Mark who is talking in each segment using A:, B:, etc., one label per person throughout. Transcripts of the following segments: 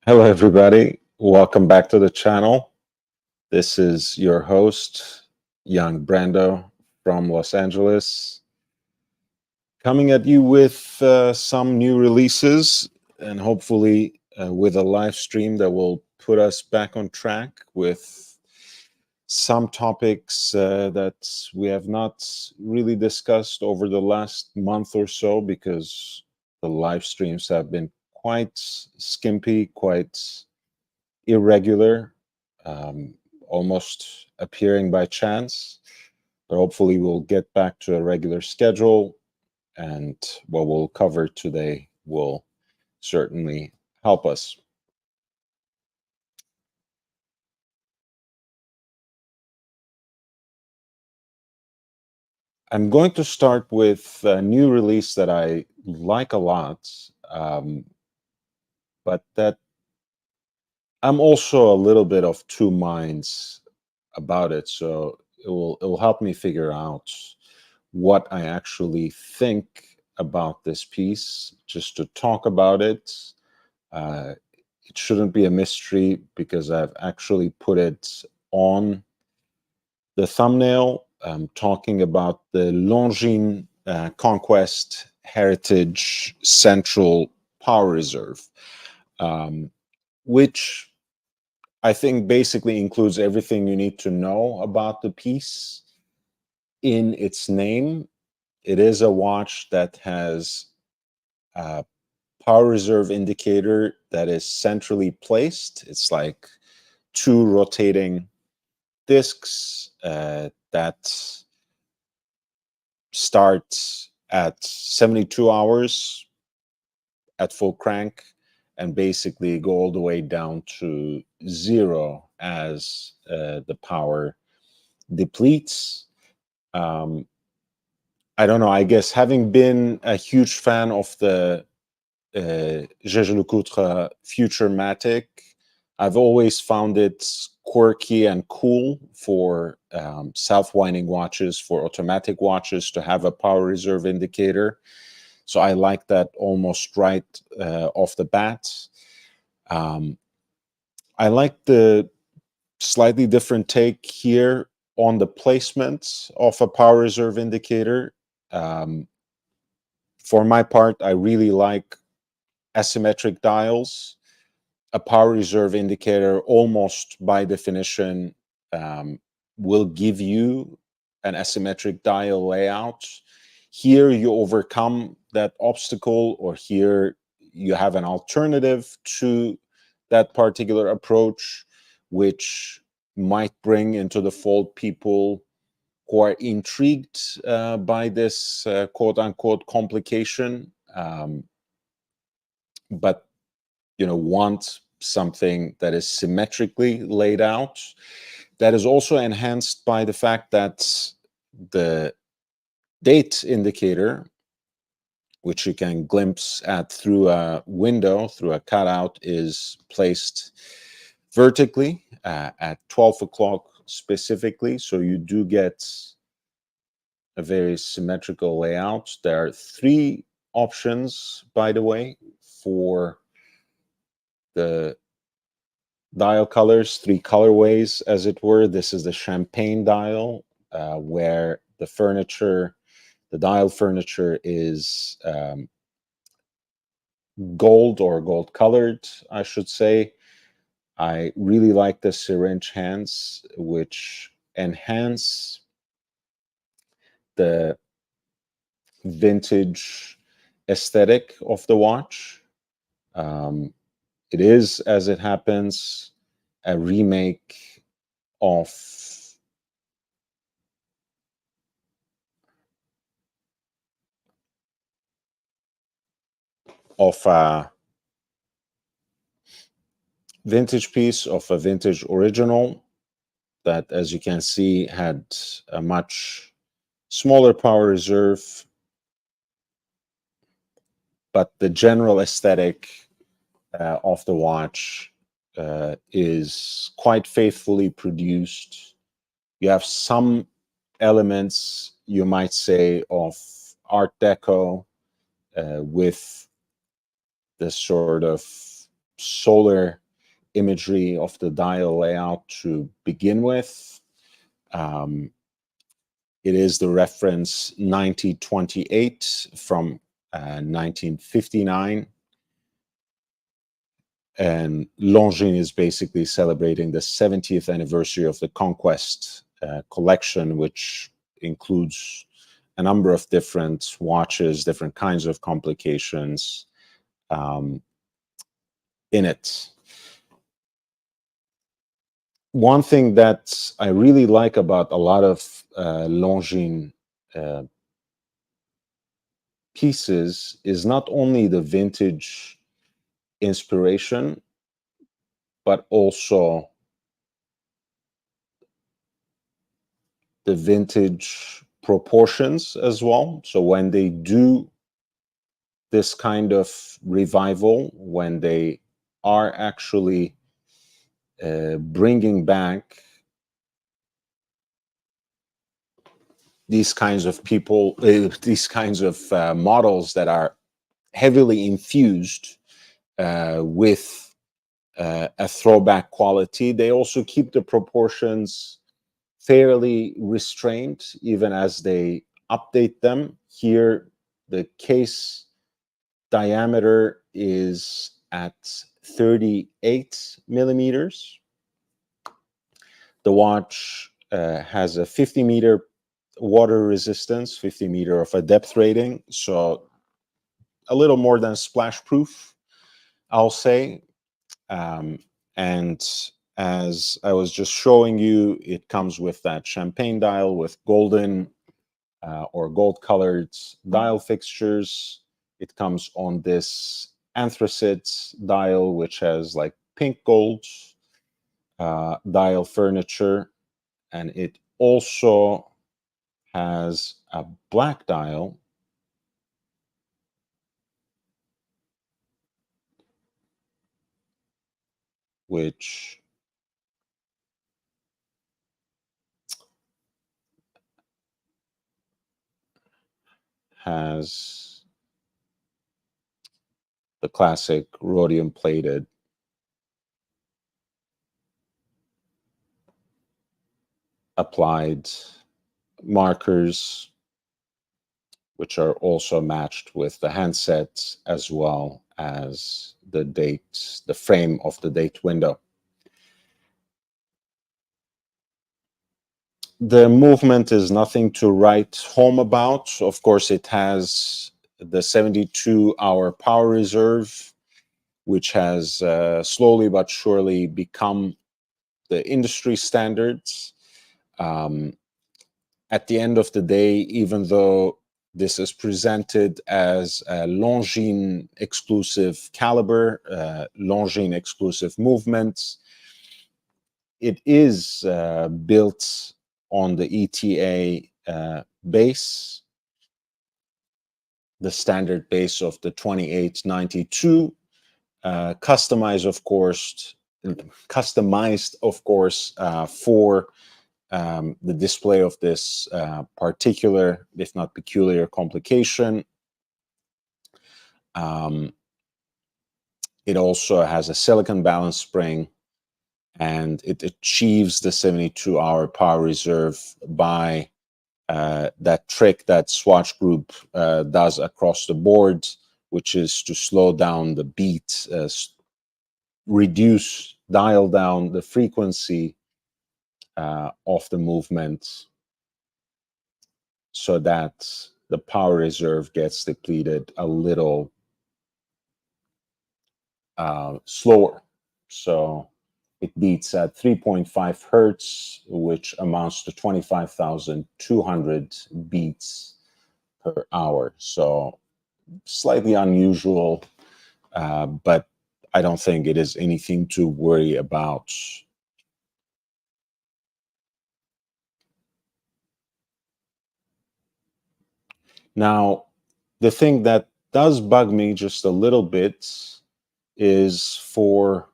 A: Hello, everybody. Welcome back to the channel. This is your host, Young Brando from Los Angeles, coming at you with some new releases and hopefully with a live stream that will put us back on track with some topics that we have not really discussed over the last month or so because the live streams have been quite skimpy, quite irregular, um, almost appearing by chance. But hopefully, we'll get back to a regular schedule, and what we'll cover today will certainly help us. I'm going to start with a new release that I like a lot, but that I'm also a little bit of two minds about it. So it will help me figure out what I actually think about this piece, just to talk about it. Uh, it shouldn't be a mystery because I've actually put it on the thumbnail. I'm talking about the Longines Conquest Heritage Central Power Reserve, um, which I think basically includes everything you need to know about the piece in its name. It is a watch that has a power reserve indicator that is centrally placed. It's like two rotating discs that start at 72 hours at full crank and basically go all the way down to zero as the power depletes. Um, I don't know. I guess having been a huge fan of the Jaeger LeCoultre Futurematic, I've always found it quirky and cool for self-winding watches, for automatic watches to have a power reserve indicator. So I like that almost right off the bat. Um, I like the slightly different take here on the placement of a power reserve indicator. Um, for my part, I really like asymmetric dials. A power reserve indicator, almost by definition, um, will give you an asymmetric dial layout. Here, you overcome that obstacle, or here, you have an alternative to that particular approach, which might bring into the fold people who are intrigued by this quote unquote complication, but want something that is symmetrically laid out, that is also enhanced by the fact that the date indicator, which you can glimpse at through a window, through a cutout, is placed vertically at 12 o'clock specifically. So you do get a very symmetrical layout. There are three options, by the way, for the dial colors, three colorways, as it were. This is the champagne dial, where the dial furniture is gold, or gold colored, I should say. I really like the syringe hands, which enhance the vintage aesthetic of the watch. Um, it is, as it happens, a remake of a vintage piece, of a vintage original that, as you can see, had a much smaller power reserve, but the general aesthetic of the watch is quite faithfully produced. You have some elements, you might say, of Art Deco with this sort of solar imagery of the dial layout to begin with. Um, it is the reference 9028 from 1959. And Longines is basically celebrating the 70th anniversary of the Conquest collection, which includes a number of different watches, different kinds of complications in it. One thing that I really like about a lot of Longines pieces is not only the vintage inspiration, but also the vintage proportions as well. So when they do this kind of revival, when they are actually bringing back these kinds of people, these kinds of models that are heavily infused with a throwback quality, they also keep the proportions fairly restrained, even as they update them. Here, the case diameter is at 38 millimeters. The watch has a 50-meter water resistance, 50-meter of a depth rating, so a little more than splash proof, I'll say. And as I was just showing you, it comes with that champagne dial with golden or gold-colored dial fixtures. It comes on this anthracite dial, which has like pink gold dial furniture, and it also has a black dial which has the classic rhodium plated applied markers, which are also matched with the handset as well as the date, the frame of the date window. The movement is nothing to write home about. Of course, it has the 72-hour power reserve, which has slowly but surely become the industry standards. At the end of the day, even though this is presented as a Longines exclusive caliber, Longines exclusive movements, it is built on the ETA base, the standard base of the 2892, customized, of course, for the display of this particular, if not peculiar, complication. It also has a silicon balance spring, and it achieves the 72-hour power reserve by that trick that Swatch Group does across the board, which is to slow down the beat, dial down the frequency of the movement so that the power reserve gets depleted a little slower. So it beats at 3.5 hertz, which amounts to 25,200 beats per hour. So slightly unusual, but I don't think it is anything to worry about. Now, the thing that does bug me just a little bit is for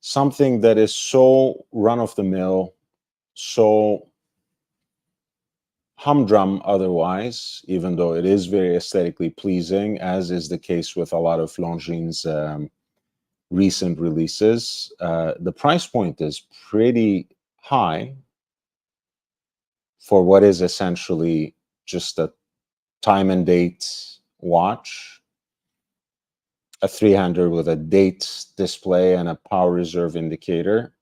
A: something that is so run of the mill, so humdrum otherwise, even though it is very aesthetically pleasing, as is the case with a lot of Longines recent releases. The price point is pretty high for what is essentially just a time and date watch, a 300 with a date display and a power reserve indicator.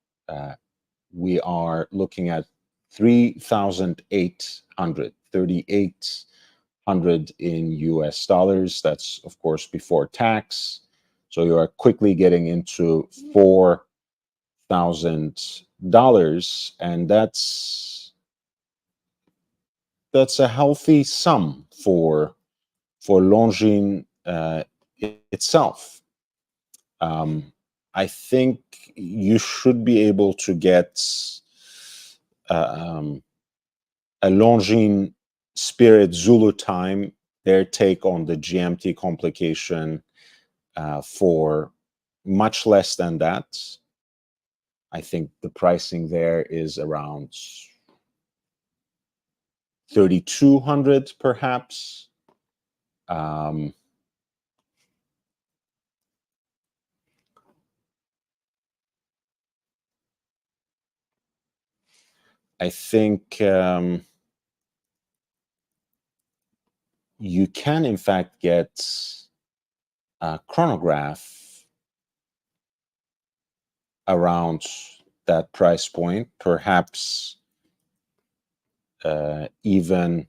A: We are looking at 3,800, 3,800 in US dollars. That's, of course, before tax. So you are quickly getting into $4,000, and that's a healthy sum for Longines itself. I think you should be able to get um, a Longines Spirit Zulu Time, their take on the GMT complication, for much less than that. I think the pricing there is around 3,200, perhaps. Um, I think you can, in fact, get a chronograph around that price point, perhaps even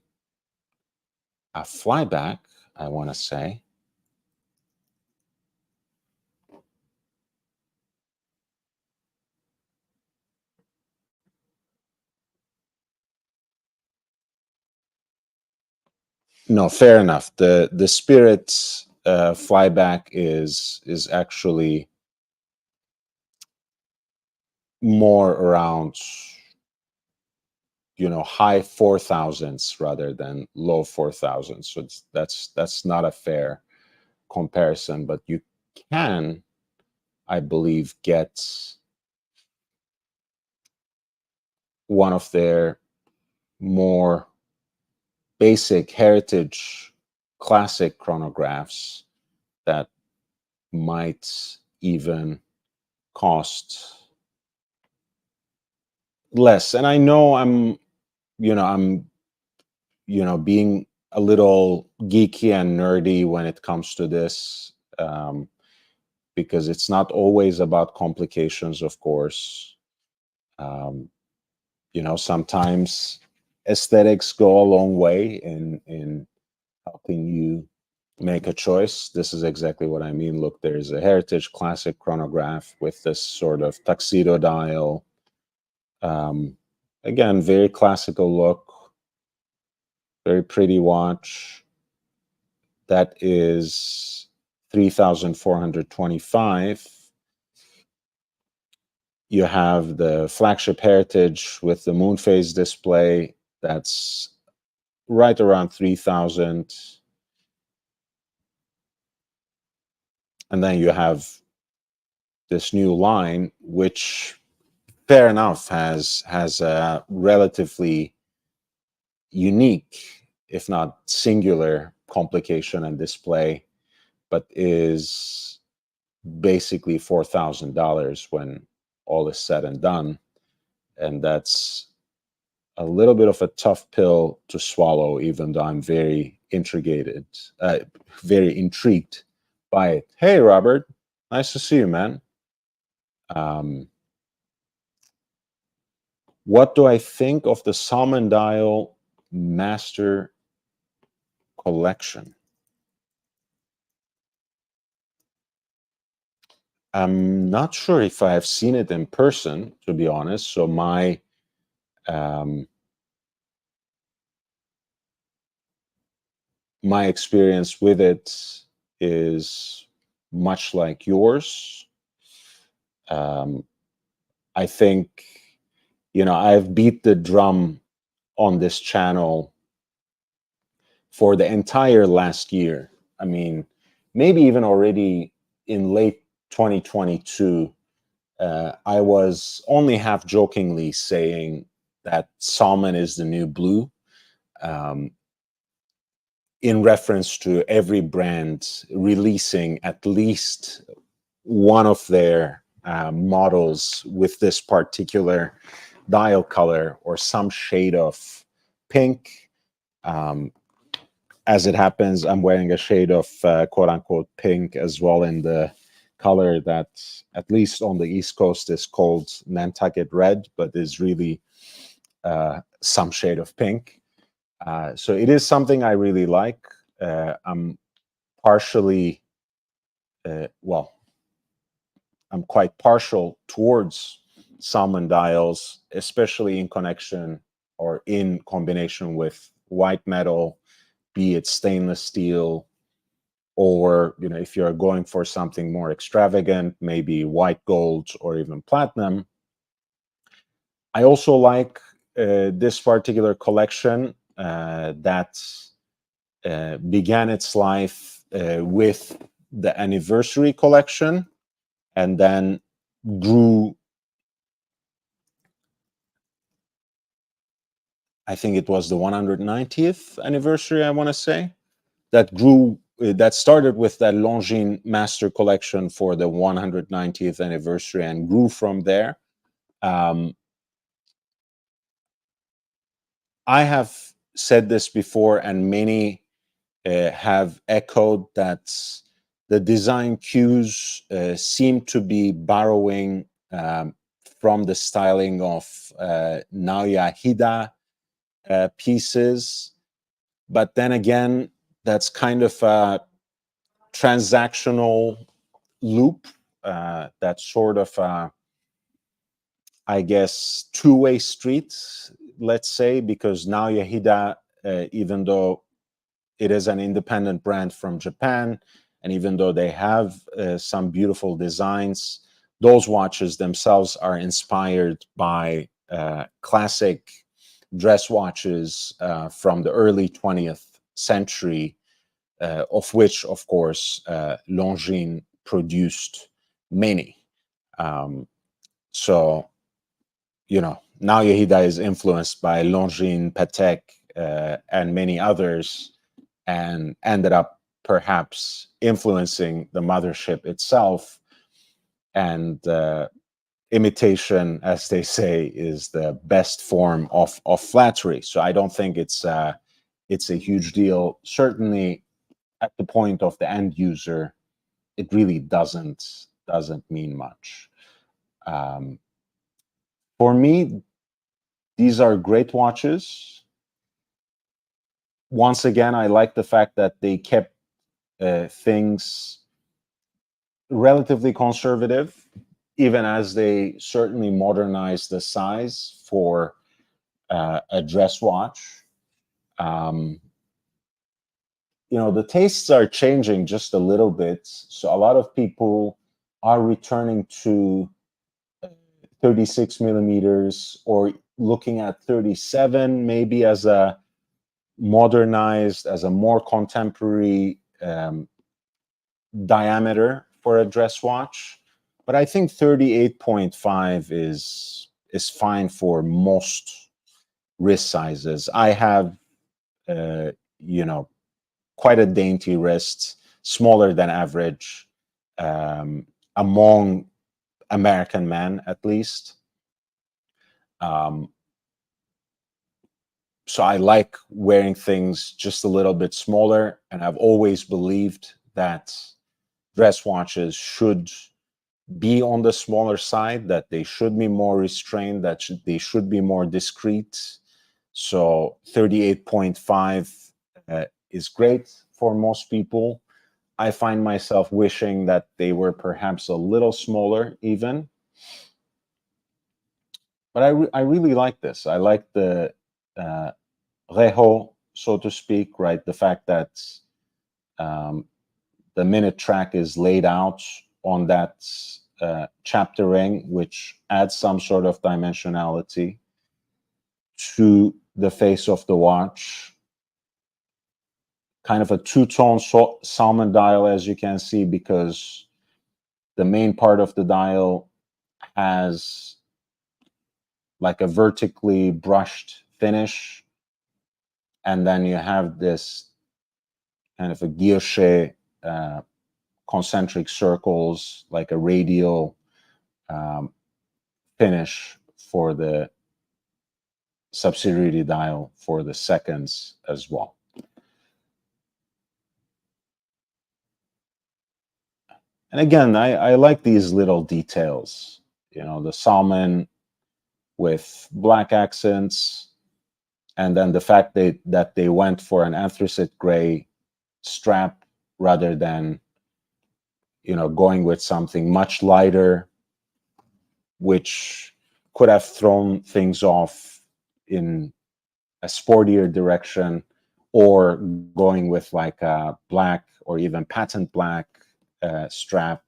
A: a flyback, I want to say. No, fair enough. The Spirit flyback is actually more around, high 4,000s rather than low 4,000s. So that's not a fair comparison, but you can, I believe, get one of their more basic heritage classic chronographs that might even cost less. And I know I'm being a little geeky and nerdy when it comes to this, because it's not always about complications, of course. Um, Sometimes aesthetics go a long way in helping you make a choice. This is exactly what I mean. Look, there's a heritage classic chronograph with this sort of tuxedo dial. Um, Again, very classical look, very pretty watch. That is 3,425. You have the flagship heritage with the moon phase display. That's right around 3,000. And then you have this new line, which, fair enough, has a relatively unique, if not singular, complication and display, but is basically $4,000 when all is said and done. And that's a little bit of a tough pill to swallow, even though I'm very very intrigued by it. Hey, Robert, nice to see you, man. Um, what do I think of the Salmon Dial Master Collection? I'm not sure if I have seen it in person, to be honest. So um, my experience with it is much like yours. Um, I think, I've beat the drum on this channel for the entire last year. I mean, maybe even already in late 2022, I was only half jokingly saying that salmon is the new blue, um, in reference to every brand releasing at least one of their models with this particular dial color or some shade of pink. Um, as it happens, I'm wearing a shade of quote unquote pink as well in the color that, at least on the East Coast, is called Nantucket red, but is really some shade of pink. So it is something I really like. I'm partially, well, I'm quite partial towards salmon dials, especially in connection or in combination with white metal, be it stainless steel, or if you're going for something more extravagant, maybe white gold or even platinum. I also like this particular collection that began its life with the anniversary collection and then grew. I think it was the 190th anniversary, I want to say, that grew, that started with that Longines Master Collection for the 190th anniversary and grew from there. Um, I have said this before, and many have echoed that the design cues seem to be borrowing from the styling of Naoya Hida pieces. But then again, that's kind of a transactional loop, that's sort of I guess, two-way street, let's say, because now Yahida, even though it is an independent brand from Japan, and even though they have some beautiful designs, those watches themselves are inspired by classic dress watches from the early 20th century, of which, of course, Longines produced many. Um, so, now Yehida is influenced by Longines, Patek, and many others, and ended up perhaps influencing the mothership itself. And imitation, as they say, is the best form of flattery. So I don't think it's a huge deal. Certainly, at the point of the end user, it really doesn't mean much. For me, these are great watches. Once again, I like the fact that they kept things relatively conservative, even as they certainly modernized the size for a dress watch. Um, the tastes are changing just a little bit. So a lot of people are returning to 36 millimeters or looking at 37 maybe as a modernized, as a more contemporary diameter for a dress watch. But I think 38.5 is fine for most wrist sizes. I have, uh, you know, quite a dainty wrist, smaller than average among American men, at least. Um, so I like wearing things just a little bit smaller, and I've always believed that dress watches should be on the smaller side, that they should be more restrained, that they should be more discreet. So 38.5 is great for most people. I find myself wishing that they were perhaps a little smaller even. But I really like this. I like the reho, so to speak, right? The fact that um, the minute track is laid out on that chapter ring, which adds some sort of dimensionality to the face of the watch. Kind of a two-tone salmon dial, as you can see, because the main part of the dial has like a vertically brushed finish, and then you have this kind of a guilloche concentric circles, like a radial finish for the subsidiary dial for the seconds as well. And again, I like these little details, you know, the salmon with black accents, and then the fact that they went for an anthracite gray strap rather than, you know, going with something much lighter, which could have thrown things off in a sportier direction, or going with like a black or even patent black strap,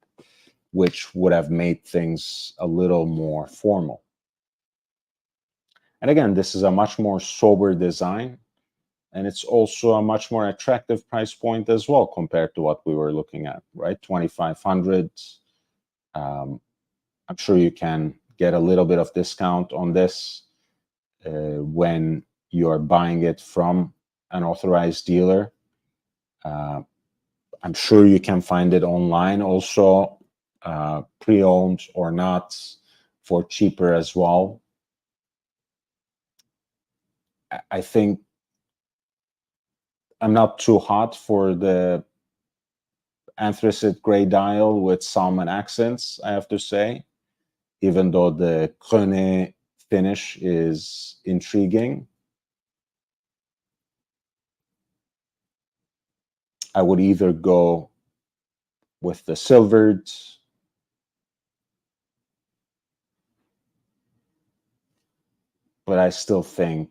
A: which would have made things a little more formal. And again, this is a much more sober design, and it's also a much more attractive price point as well compared to what we were looking at, right? 2,500. I'm sure you can get a little bit of discount on this when you're buying it from an authorized dealer. I'm sure you can find it online also, pre-owned or not, for cheaper as well. I think I'm not too hot for the anthracite gray dial with salmon accents, I have to say, even though the Crenet finish is intriguing. I would either go with the silvered, but I still think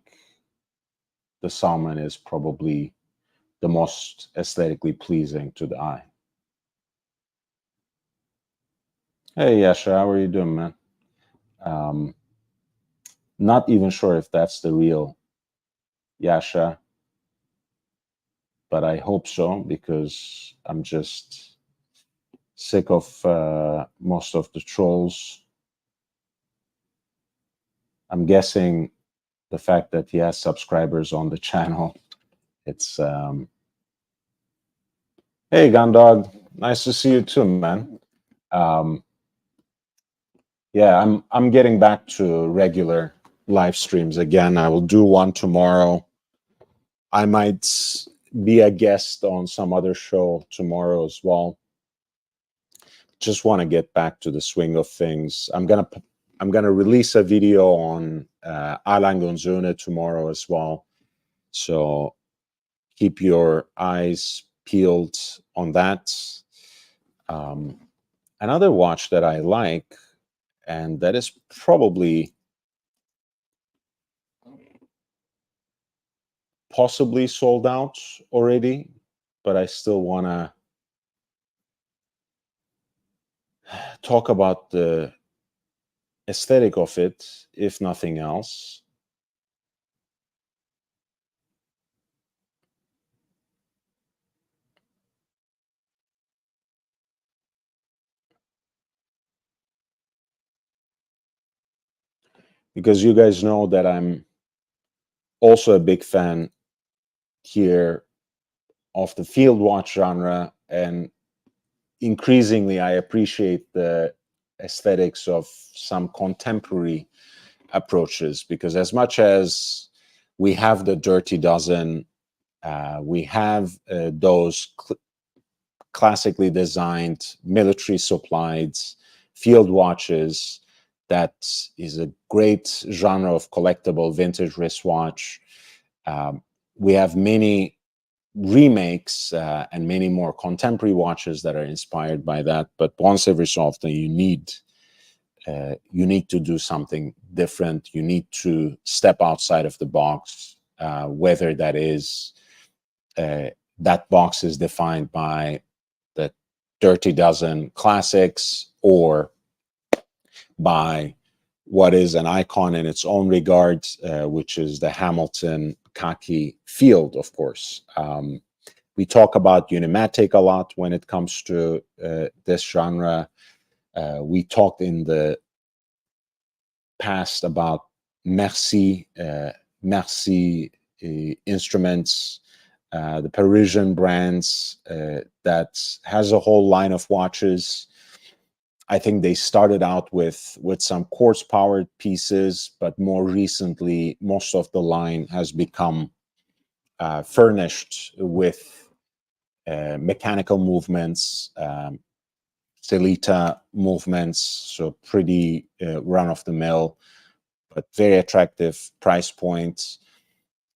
A: the salmon is probably the most aesthetically pleasing to the eye. Hey, Yasha, how are you doing, man? Not even sure if that's the real Yasha, but I hope so, because I'm just sick of most of the trolls. I'm guessing the fact that he has subscribers on the channel. It's hey, Gundog, nice to see you too, man. Yeah, I'm getting back to regular live streams again. I will do one tomorrow. I might be a guest on some other show tomorrow as well. Just want to get back to the swing of things. I'm gonna release a video on Alan Gonzone tomorrow as well. So keep your eyes peeled on that. Another watch that I like, and that is probably possibly sold out already, but I still want to talk about the aesthetic of it, if nothing else. Because you guys know that I'm also a big fan here of the field watch genre, and increasingly I appreciate the aesthetics of some contemporary approaches, because as much as we have the Dirty Dozen, we have those classically designed military supplied field watches. That is a great genre of collectible vintage wristwatch. We have many remakes and many more contemporary watches that are inspired by that. But once every so often, you need to do something different. You need to step outside of the box, whether that is that box is defined by the Dirty Dozen classics or by what is an icon in its own regard, which is the Hamilton khaki field, of course. We talk about Unimatic a lot when it comes to this genre. We talked in the past about Merci instruments, the Parisian brands that has a whole line of watches. I think they started out with some quartz powered pieces, but more recently, most of the line has become furnished with mechanical movements, Celita movements, so pretty run of the mill, but very attractive price points.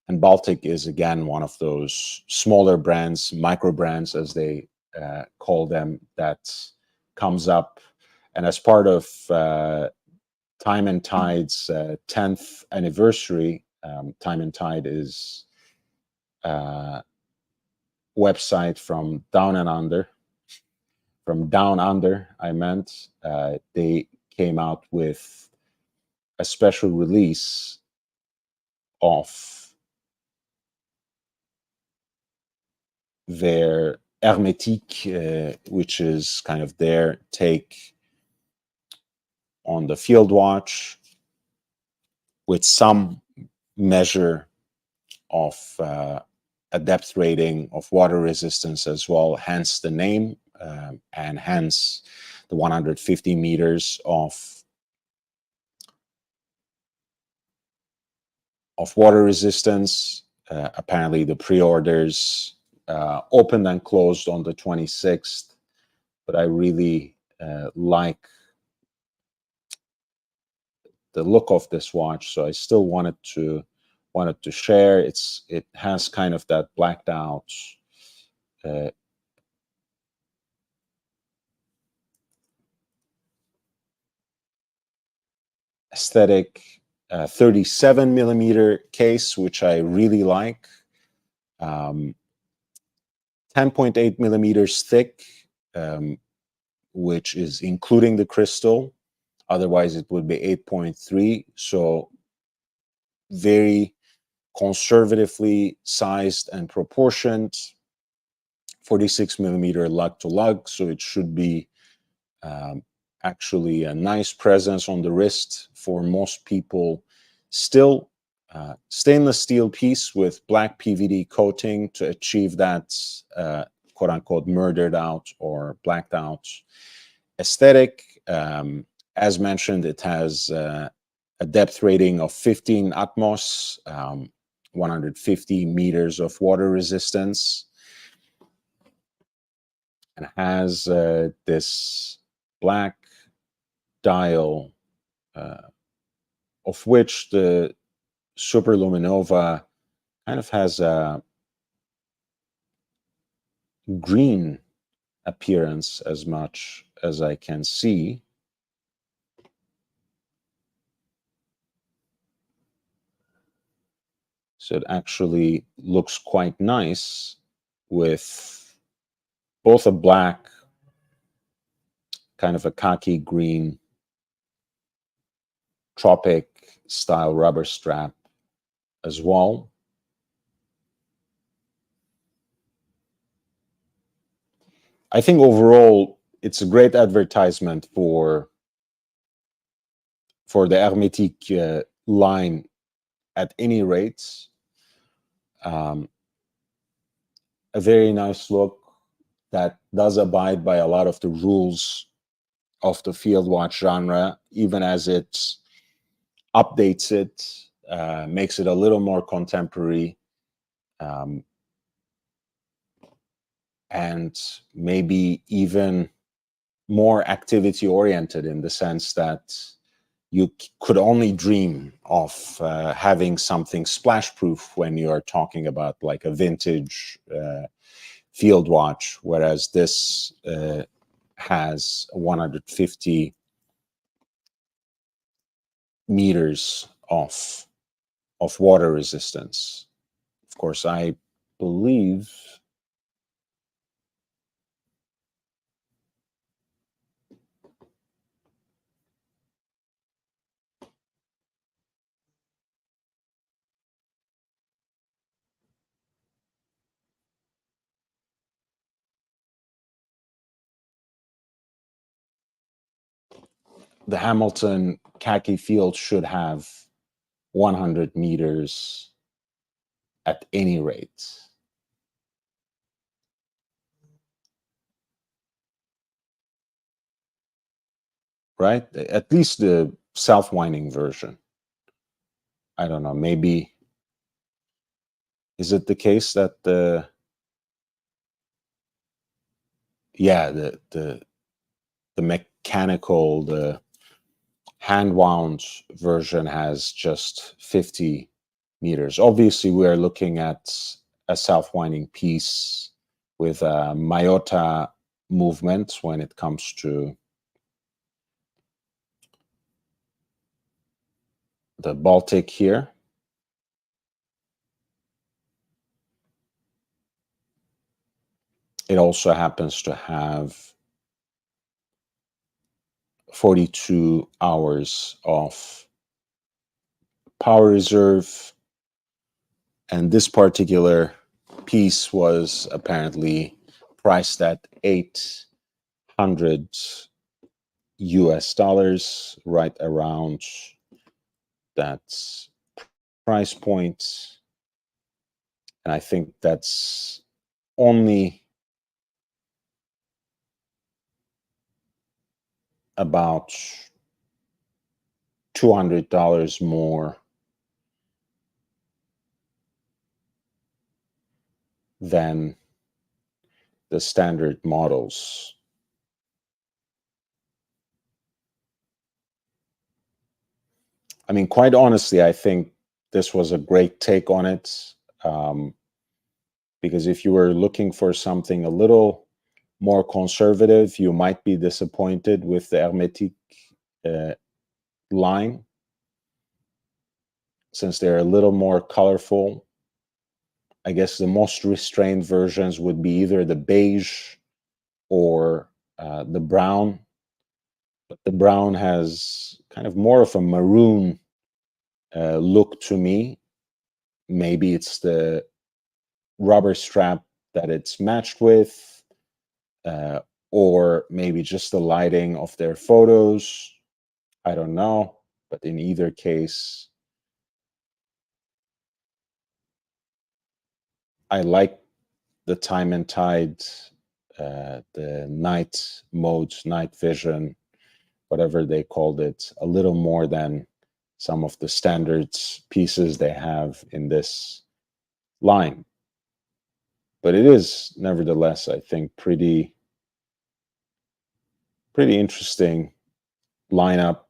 A: And Baltic is again one of those smaller brands, micro brands as they call them, that comes up. And as part of Time and Tide's 10th anniversary, Time and Tide is a website from Down and Under. From Down Under, I meant. They came out with a special release of their Hermétique, which is kind of their take on the field watch, with some measure of a depth rating of water resistance as well, hence the name, and hence the 150 meters of water resistance. Apparently the pre-orders opened and closed on the 26th, but I really like the look of this watch, so I still wanted to share. It has kind of that blacked out aesthetic, 37 millimeter case, which I really like. 10.8 millimeters thick, which is including the crystal. Otherwise, it would be 8.3. So very conservatively sized and proportioned. 46 millimeter lug to lug. So it should be actually a nice presence on the wrist for most people. Still, stainless steel piece with black PVD coating to achieve that quote unquote murdered out or blacked out aesthetic. As mentioned, it has a depth rating of 15 Atmos, 150 meters of water resistance, and has this black dial, of which the Superluminova kind of has a green appearance as much as I can see. So it actually looks quite nice with both a black, kind of a khaki green, tropic style rubber strap as well. I think overall it's a great advertisement for the Hermétique line at any rate. A very nice look that does abide by a lot of the rules of the field watch genre, even as it updates it, makes it a little more contemporary, and maybe even more activity oriented, in the sense that you could only dream of having something splash proof when you're talking about like a vintage field watch, whereas this has 150 meters of water resistance. Of course, I believe the Hamilton khaki field should have 100 meters at any rate. right? At least the self-winding version. I don't know, maybe is it the case that the mechanical, the hand wound version has just 50 meters. Obviously, we are looking at a self-winding piece with a Mayota movement when it comes to the Baltic here. It also happens to have 42 hours of power reserve. And this particular piece was apparently priced at 800 US dollars, right around that price point. And I think that's only about $200 more than the standard models. I mean, quite honestly, I think this was a great take on it. Because if you were looking for something a little more conservative, you might be disappointed with the Hermetic line, since they're a little more colorful. I guess the most restrained versions would be either the beige or the brown. But the brown has kind of more of a maroon look to me. Maybe it's the rubber strap that it's matched with, uh, or maybe just the lighting of their photos. I don't know. But in either case, I like the time and tide, the night mode, night vision, whatever they called it, a little more than some of the standard pieces they have in this line. But it is nevertheless, I think, pretty interesting lineup,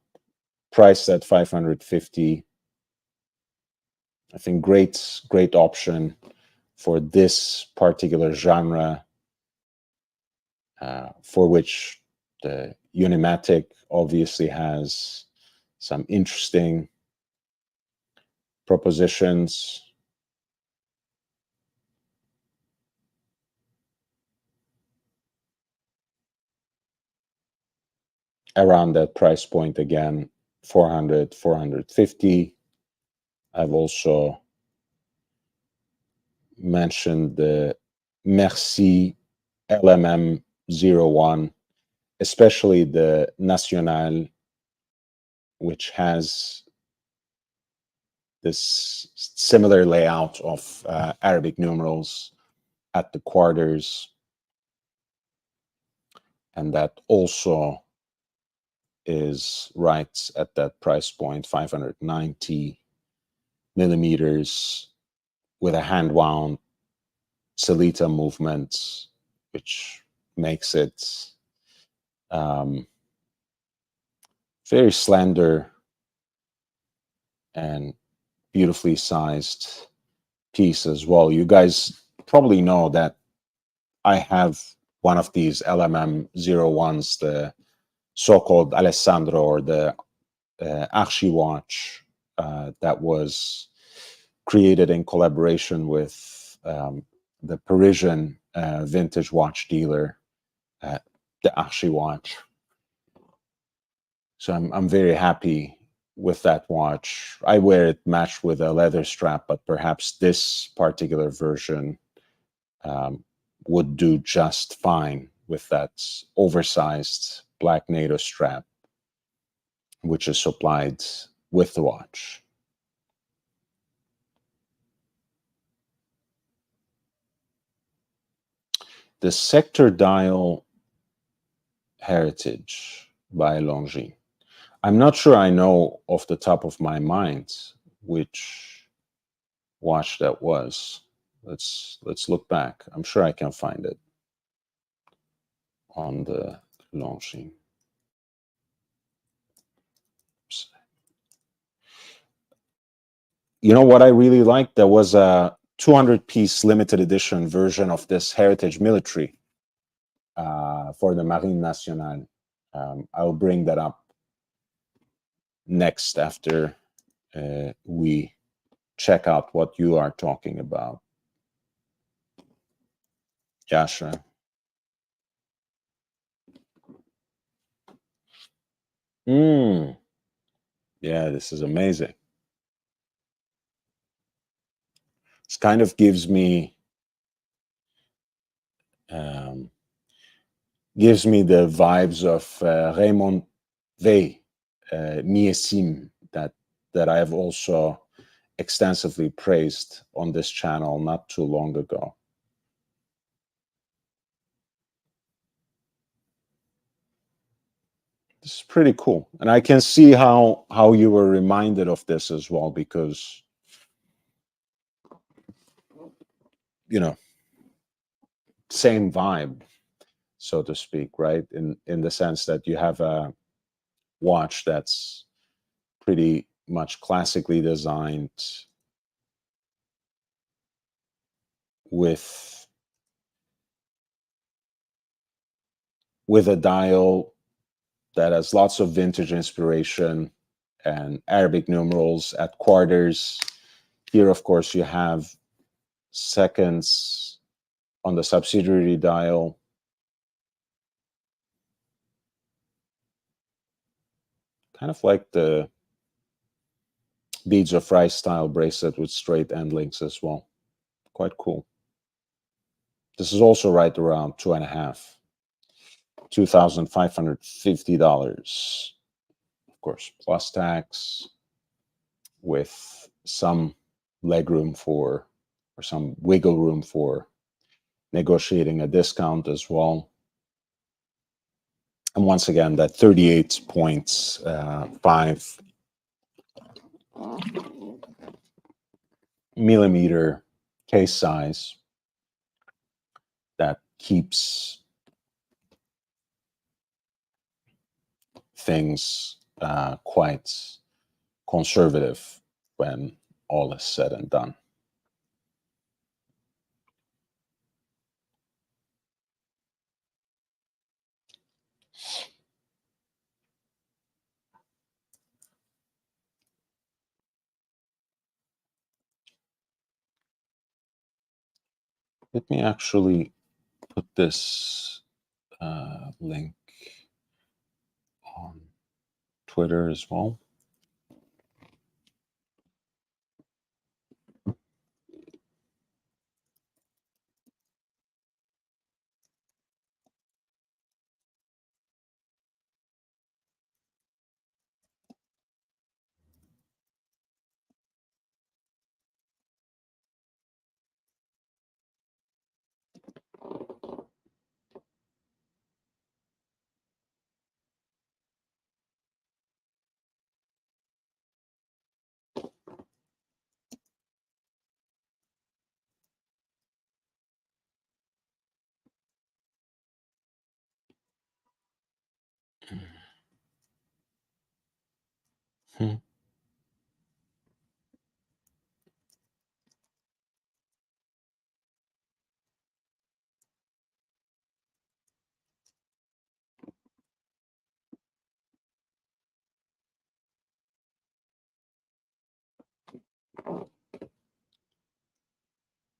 A: priced at 550. I think great option for this particular genre, for which the Unimatic obviously has some interesting propositions. Around that price point again, 400, 450. I've also mentioned the Merci LMM01, especially the National, which has this similar layout of Arabic numerals at the quarters, and that also is right at that price point, 590 millimeters, with a hand wound Celita movement, which makes it very slender and beautifully sized piece as well. You guys probably know that I have one of these LMM01s, the so-called Alessandro, or the Archie watch, that was created in collaboration with the Parisian vintage watch dealer, the Archie watch. So I'm very happy with that watch. I wear it matched with a leather strap, but perhaps this particular version would do just fine with that oversized black NATO strap, which is supplied with the watch. The sector dial Heritage by Longines. I'm not sure I know off the top of my mind which watch that was. Let's look back. I'm sure I can find it on the launching. You know what I really liked? There was a 200-piece limited edition version of this heritage military for the Marine Nationale. I'll bring that up next after we check out what you are talking about. Yasha. Mm, yeah, this is amazing. This kind of um, gives me the vibes of Raymond V. Miesim that I have also extensively praised on this channel not too long ago. This is pretty cool, and I can see how you were reminded of this as well, because you know, same vibe, so to speak, right? In the sense that you have a watch that's pretty much classically designed with a dial that has lots of vintage inspiration and Arabic numerals at quarters. Here, of course, you have seconds on the subsidiary dial. Kind of like the beads of rice style bracelet with straight end links as well. Quite cool. This is also right around $2,550. Of course, plus tax, with some leg room for, or some wiggle room for negotiating a discount as well. And once again, that 38.5 millimeter case size that keeps things quite conservative when all is said and done. Let me actually put this link on Twitter as well. Hmm.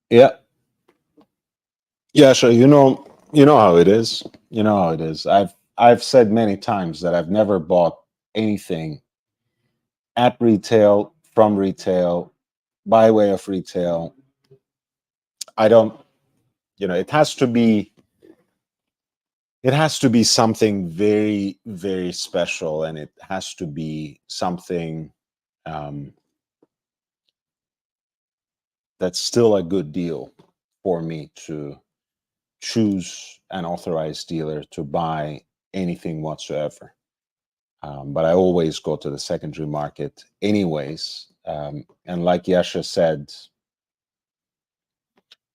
A: Yeah, yeah, sure. You know how it is. You know how it is. I've said many times that I've never bought anything at retail, from retail, by way of retail. I don't, it has to be something very, very special, and it has to be something um, that's still a good deal for me to choose an authorized dealer to buy anything whatsoever. But I always go to the secondary market anyways. And like Yasha said,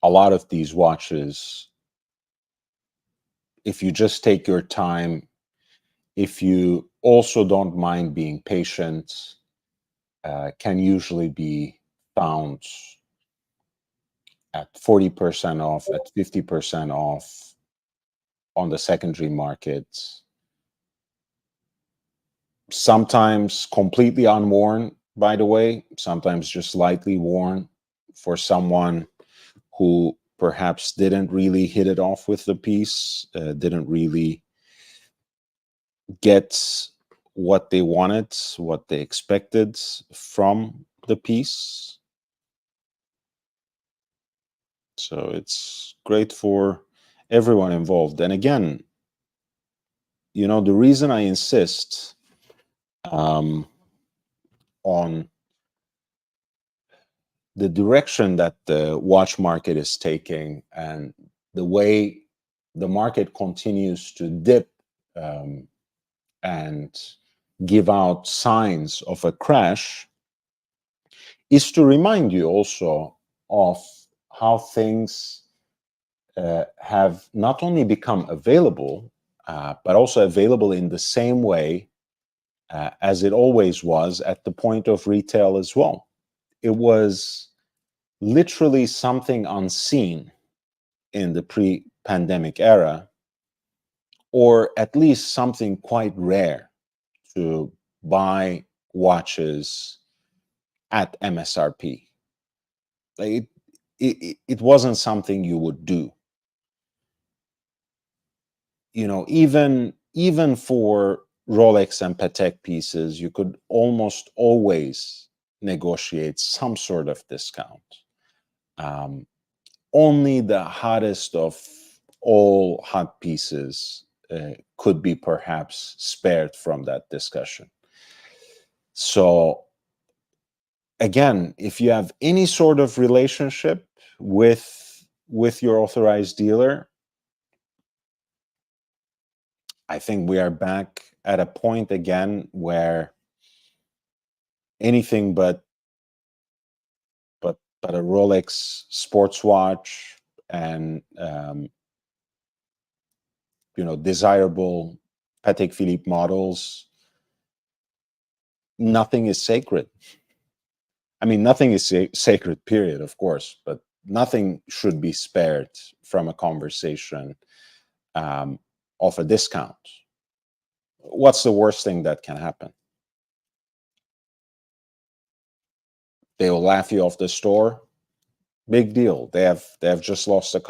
A: a lot of these watches, if you just take your time, if you also don't mind being patient, can usually be found at 40% off, at 50% off on the secondary market. Sometimes completely unworn, by the way, sometimes just lightly worn for someone who perhaps didn't really hit it off with the piece, didn't really get what they wanted, what they expected from the piece. So it's great for everyone involved. And again, you know, the reason I insist on the direction that the watch market is taking and the way the market continues to dip and give out signs of a crash is to remind you also of how things have not only become available, but also available in the same way as it always was at the point of retail as well. It was literally something unseen in the pre-pandemic era, or at least something quite rare to buy watches at MSRP. It wasn't something you would do. You know, even for Rolex and Patek pieces, you could almost always negotiate some sort of discount. Um, Only the hottest of all hot pieces could be perhaps spared from that discussion. So again, if you have any sort of relationship with your authorized dealer, I think we are back at a point again where anything but a Rolex sports watch and you know, desirable Patek Philippe models, nothing is sacred. I mean, nothing is sacred, period, of course, but nothing should be spared from a conversation of a discount. What's the worst thing that can happen? They will laugh you off the store. Big deal. They have just lost a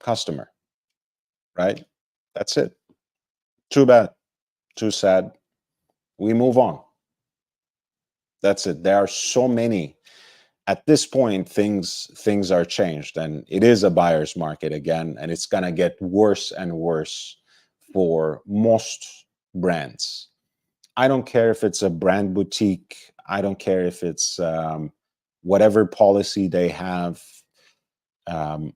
A: customer, right? That's it. Too bad. Too sad. We move on. That's it. There are so many. At this point, things are changed, and it is a buyer's market again, and it's gonna get worse and worse for most brands. I don't care if it's a brand boutique. I don't care if it's whatever policy they have, um,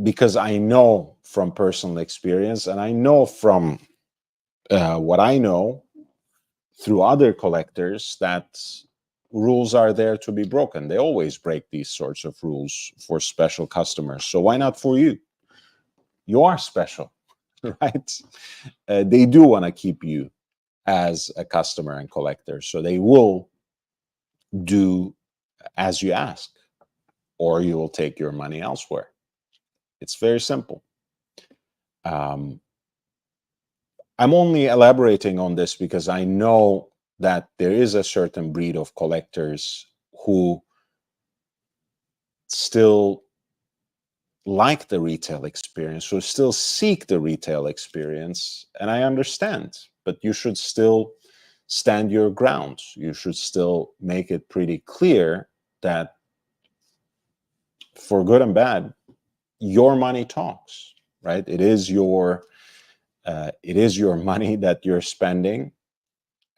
A: because I know from personal experience, and I know from what I know through other collectors, that rules are there to be broken. They always break these sorts of rules for special customers. So why not for you? You are special, right? They do want to keep you as a customer and collector. So they will do as you ask, or you will take your money elsewhere. It's very simple. Um, I'm only elaborating on this because I know that there is a certain breed of collectors who still like the retail experience, who still seek the retail experience. And I understand, but you should still stand your ground. You should still make it pretty clear that for good and bad, your money talks, right? It is your money that you're spending,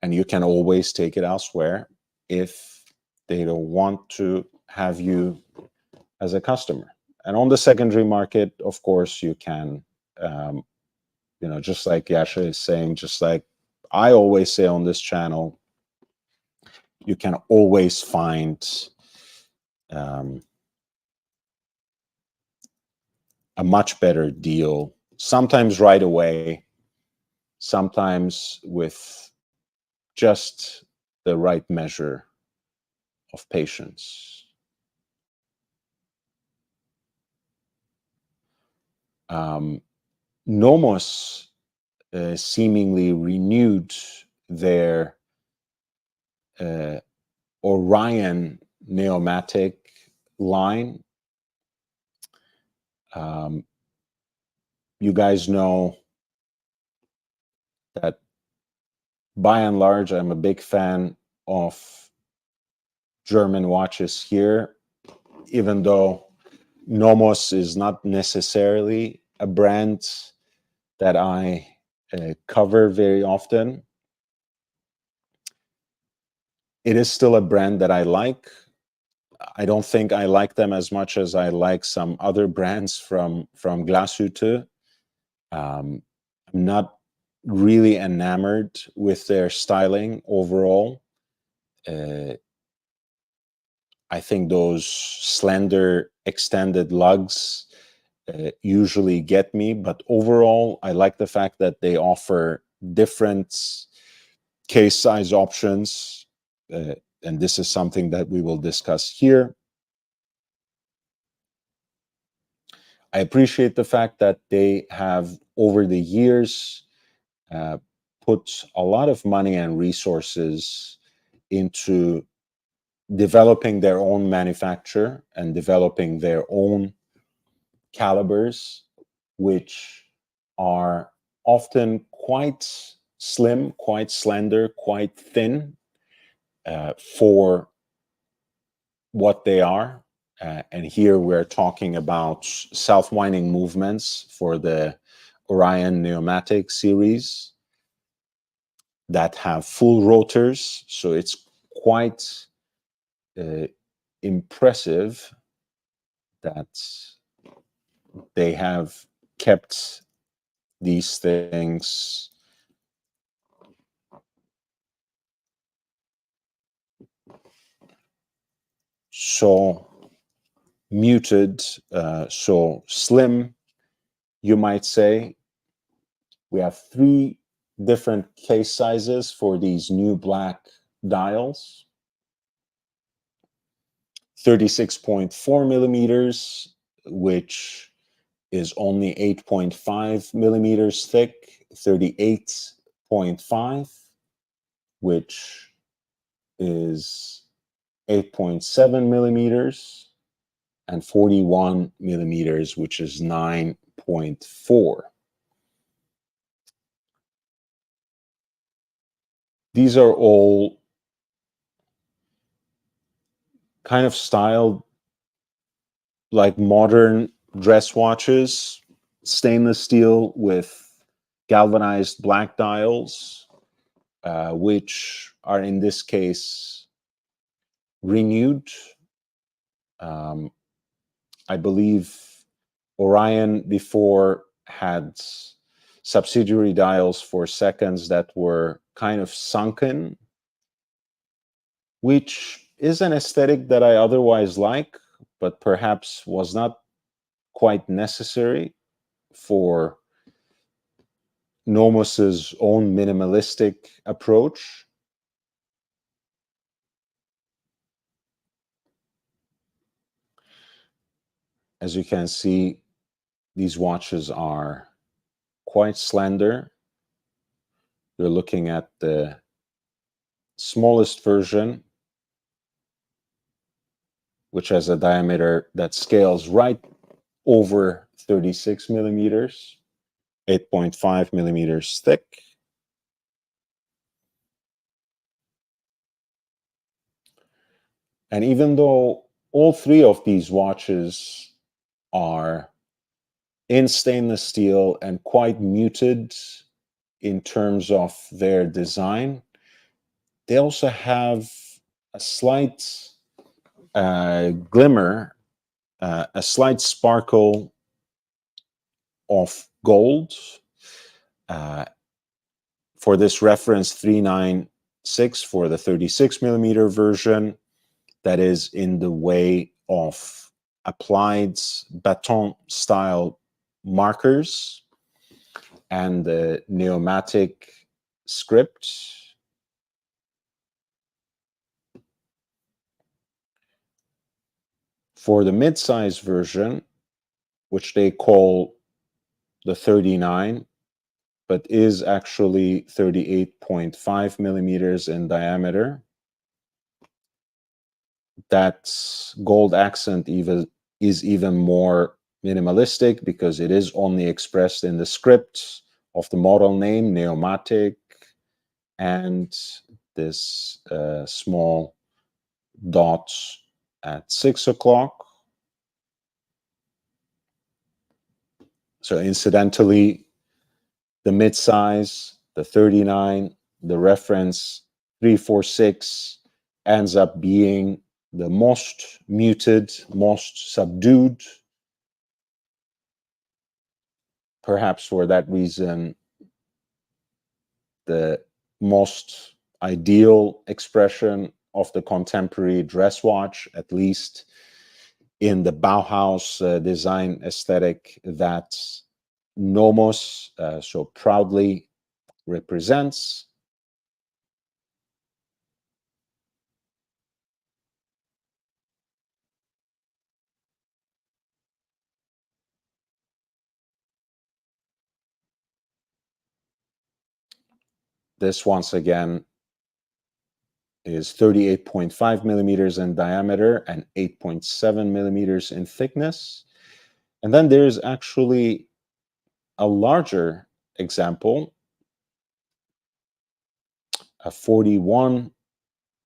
A: and you can always take it elsewhere if they don't want to have you as a customer. And on the secondary market, of course, you can, you know, just like Yasha is saying, just like I always say on this channel, you can always find um, a much better deal, sometimes right away, sometimes with just the right measure of patience. Nomos seemingly renewed their Orion Neomatic line. You guys know that by and large, I'm a big fan of German watches here, even though Nomos is not necessarily a brand that I cover very often. It is still a brand that I like. I don't think I like them as much as I like some other brands from Glashütte. I'm not really enamored with their styling overall. I think those slender extended lugs usually get me, but overall, I like the fact that they offer different case size options, and this is something that we will discuss here. I appreciate the fact that they have, over the years, put a lot of money and resources into developing their own manufacture and developing their own calibers, which are often quite slim, quite slender, quite thin for what they are. And here we're talking about self-winding movements for the Orion Neomatic series that have full rotors. So it's quite impressive that they have kept these things so muted, so slim, you might say. We have 3 different case sizes for these new black dials. 36.4 millimeters, which is only 8.5 millimeters thick. 38.5, which is 8.7 millimeters, and 41 millimeters, which is 9.4. These are all kind of styled like modern dress watches, stainless steel with galvanized black dials, which are in this case renewed. I believe Orion before had subsidiary dials for seconds that were kind of sunken, which is an aesthetic that I otherwise like, but perhaps was not quite necessary for Nomos's own minimalistic approach. As you can see, these watches are quite slender. You're looking at the smallest version, which has a diameter that scales right over 36 millimeters, 8.5 millimeters thick. And even though all 3 of these watches are in stainless steel and quite muted in terms of their design, they also have a slight glimmer, a slight sparkle of gold For this reference 396 for the 36 millimeter version, that is in the way of applied baton style markers and the Neomatic script. For the mid-size version, which they call the 39, but is actually 38.5 millimeters in diameter, that gold accent is even more minimalistic because it is only expressed in the script of the model name, Neomatic, and this small dot at 6 o'clock. So incidentally, the mid-size, the 39, the reference 346 ends up being the most muted, most subdued. Perhaps for that reason, the most ideal expression of the contemporary dress watch, at least in the Bauhaus design aesthetic that Nomos so proudly represents. This, once again, is 38.5 millimeters in diameter and 8.7 millimeters in thickness. And then there's actually a larger example, a 41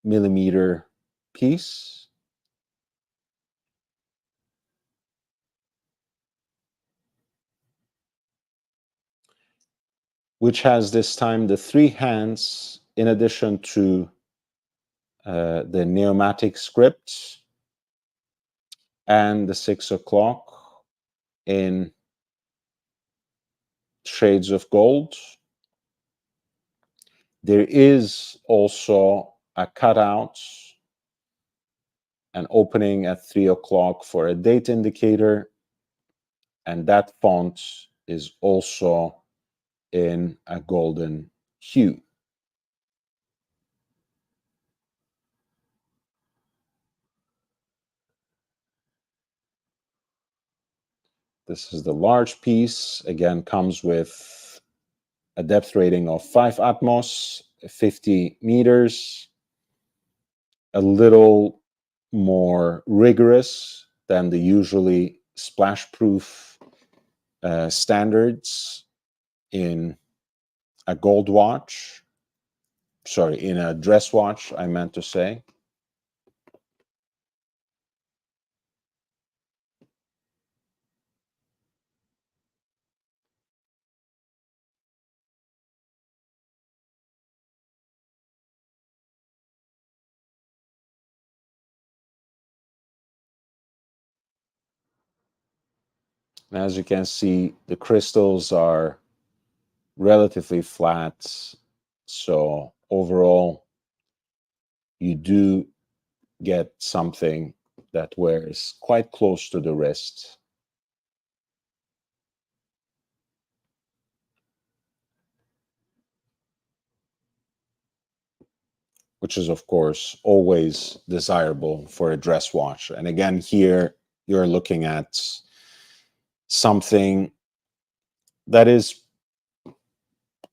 A: millimeter piece, which has this time the three hands in addition to the Neomatic script and the 6 o'clock in shades of gold. There is also a cutout, an opening at 3 o'clock for a date indicator, and that font is also in a golden hue. This is the large piece, again, comes with a depth rating of 5 atmos, 50 meters, a little more rigorous than the usually splash-proof standards in a gold watch. Sorry, in a dress watch, I meant to say. And as you can see, the crystals are relatively flat. So overall, you do get something that wears quite close to the wrist. Which is, of course, always desirable for a dress watch. And again, here you're looking at something that is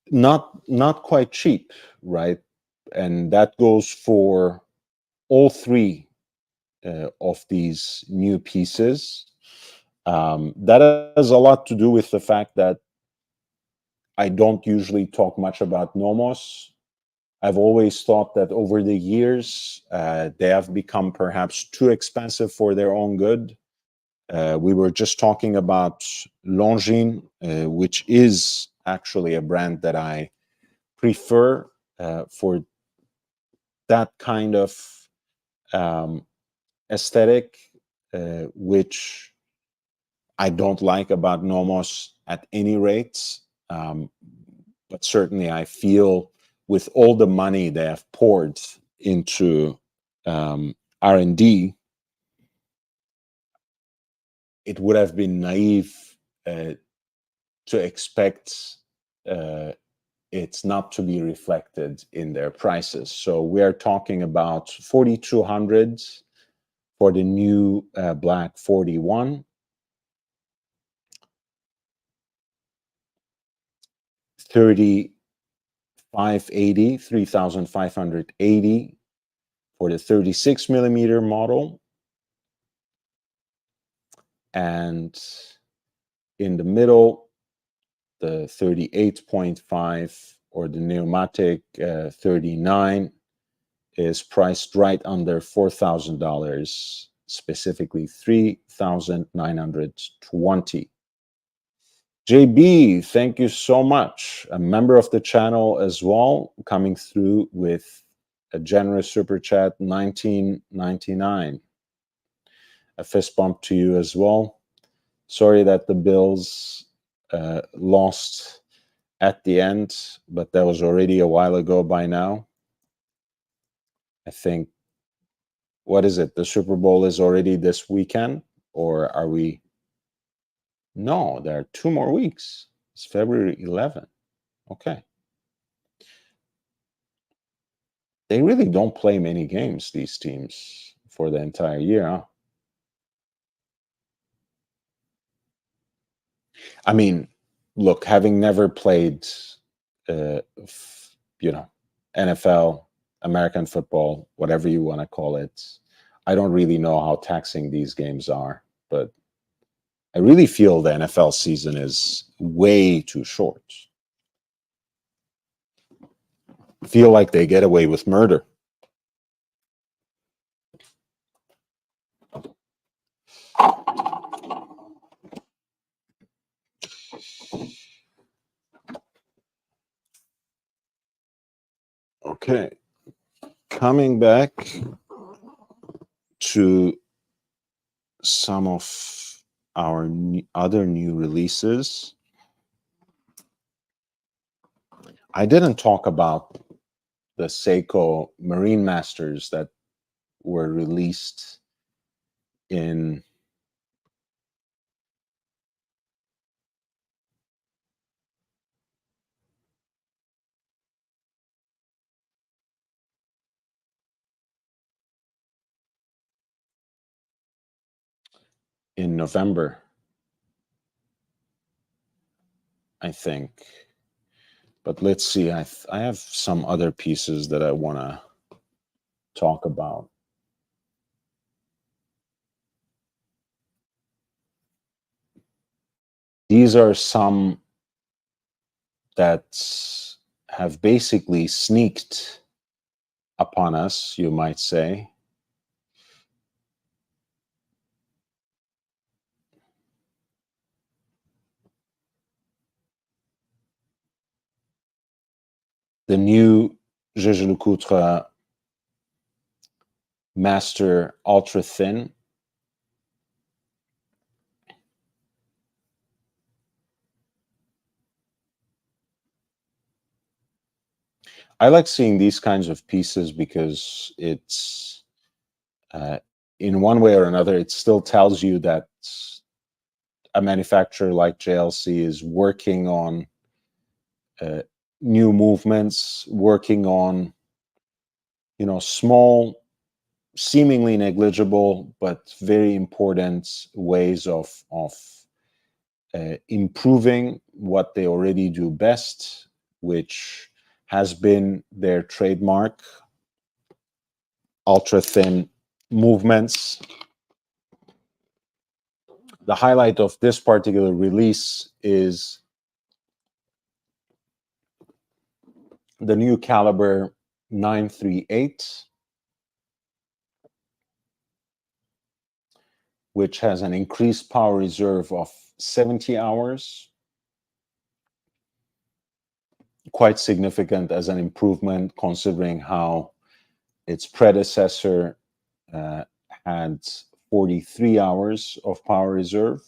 A: not quite cheap, right? And that goes for all three of these new pieces. That has a lot to do with the fact that I don't usually talk much about Nomos. I've always thought that over the years, they have become perhaps too expensive for their own good. We were just talking about Longines, which is actually a brand that I prefer for that kind of aesthetic, which I don't like about Nomos at any rate. But certainly I feel with all the money they have poured into R&D, it would have been naive to expect it's not to be reflected in their prices. So we are talking about 4,200 for the new Black 41, 3,580, 3,580 for the 36 millimeter model, and in the middle, the 38.5 or the pneumatic 39 is priced right under $4,000, specifically 3,920. JB, thank you so much. A member of the channel as well, coming through with a generous super chat, 19.99. A fist bump to you as well. Sorry that the Bills lost at the end, but that was already a while ago by now. I think, what is it? The Super Bowl is already this weekend, or are we? No, there are 2 more weeks. It's February 11th. Okay. They really don't play many games, these teams, for the entire year, huh? I mean, look, having never played, uh, you know, NFL, American football, whatever you want to call it, I don't really know how taxing these games are, but I really feel the NFL season is way too short. I feel like they get away with murder. Okay, coming back to some of our other new releases. I didn't talk about the Seiko Marine Masters that were released in November, I think. But let's see. I have some other pieces that I want to talk about. These are some that have basically sneaked upon us, you might say. The new Jaeger-LeCoultre Master Ultra Thin. I like seeing these kinds of pieces because it's, in one way or another, it still tells you that a manufacturer like JLC is working on new movements, working on, small, seemingly negligible, but very important ways of improving what they already do best, which has been their trademark, ultra thin movements. The highlight of this particular release is the new caliber 938, which has an increased power reserve of 70 hours. Quite significant as an improvement considering how its predecessor had 43 hours of power reserve.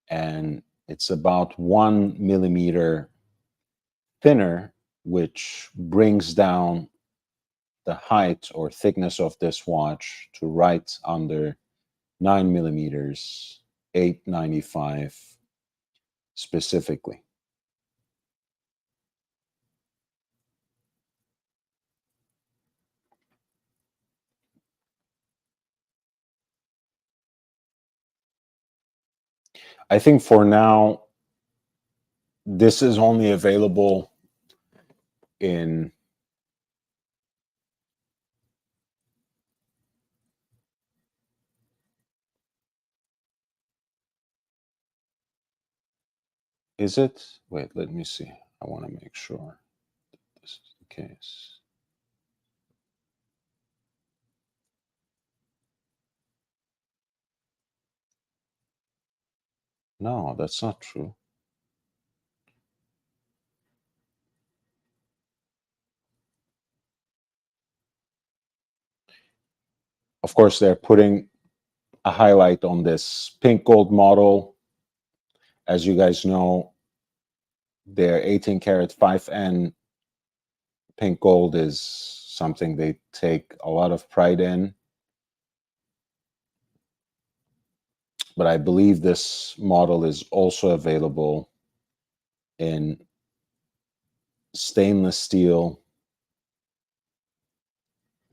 A: And It's about 1 millimeter thinner, which brings down the height or thickness of this watch to right under 9 millimeters, 895 specifically. I think for now, this is only available in is it? Wait, let me see. I want to make sure this is the case. No, that's not true. Of course, they're putting a highlight on this pink gold model. As you guys know, their 18 karat 5N pink gold is something they take a lot of pride in. But I believe this model is also available in stainless steel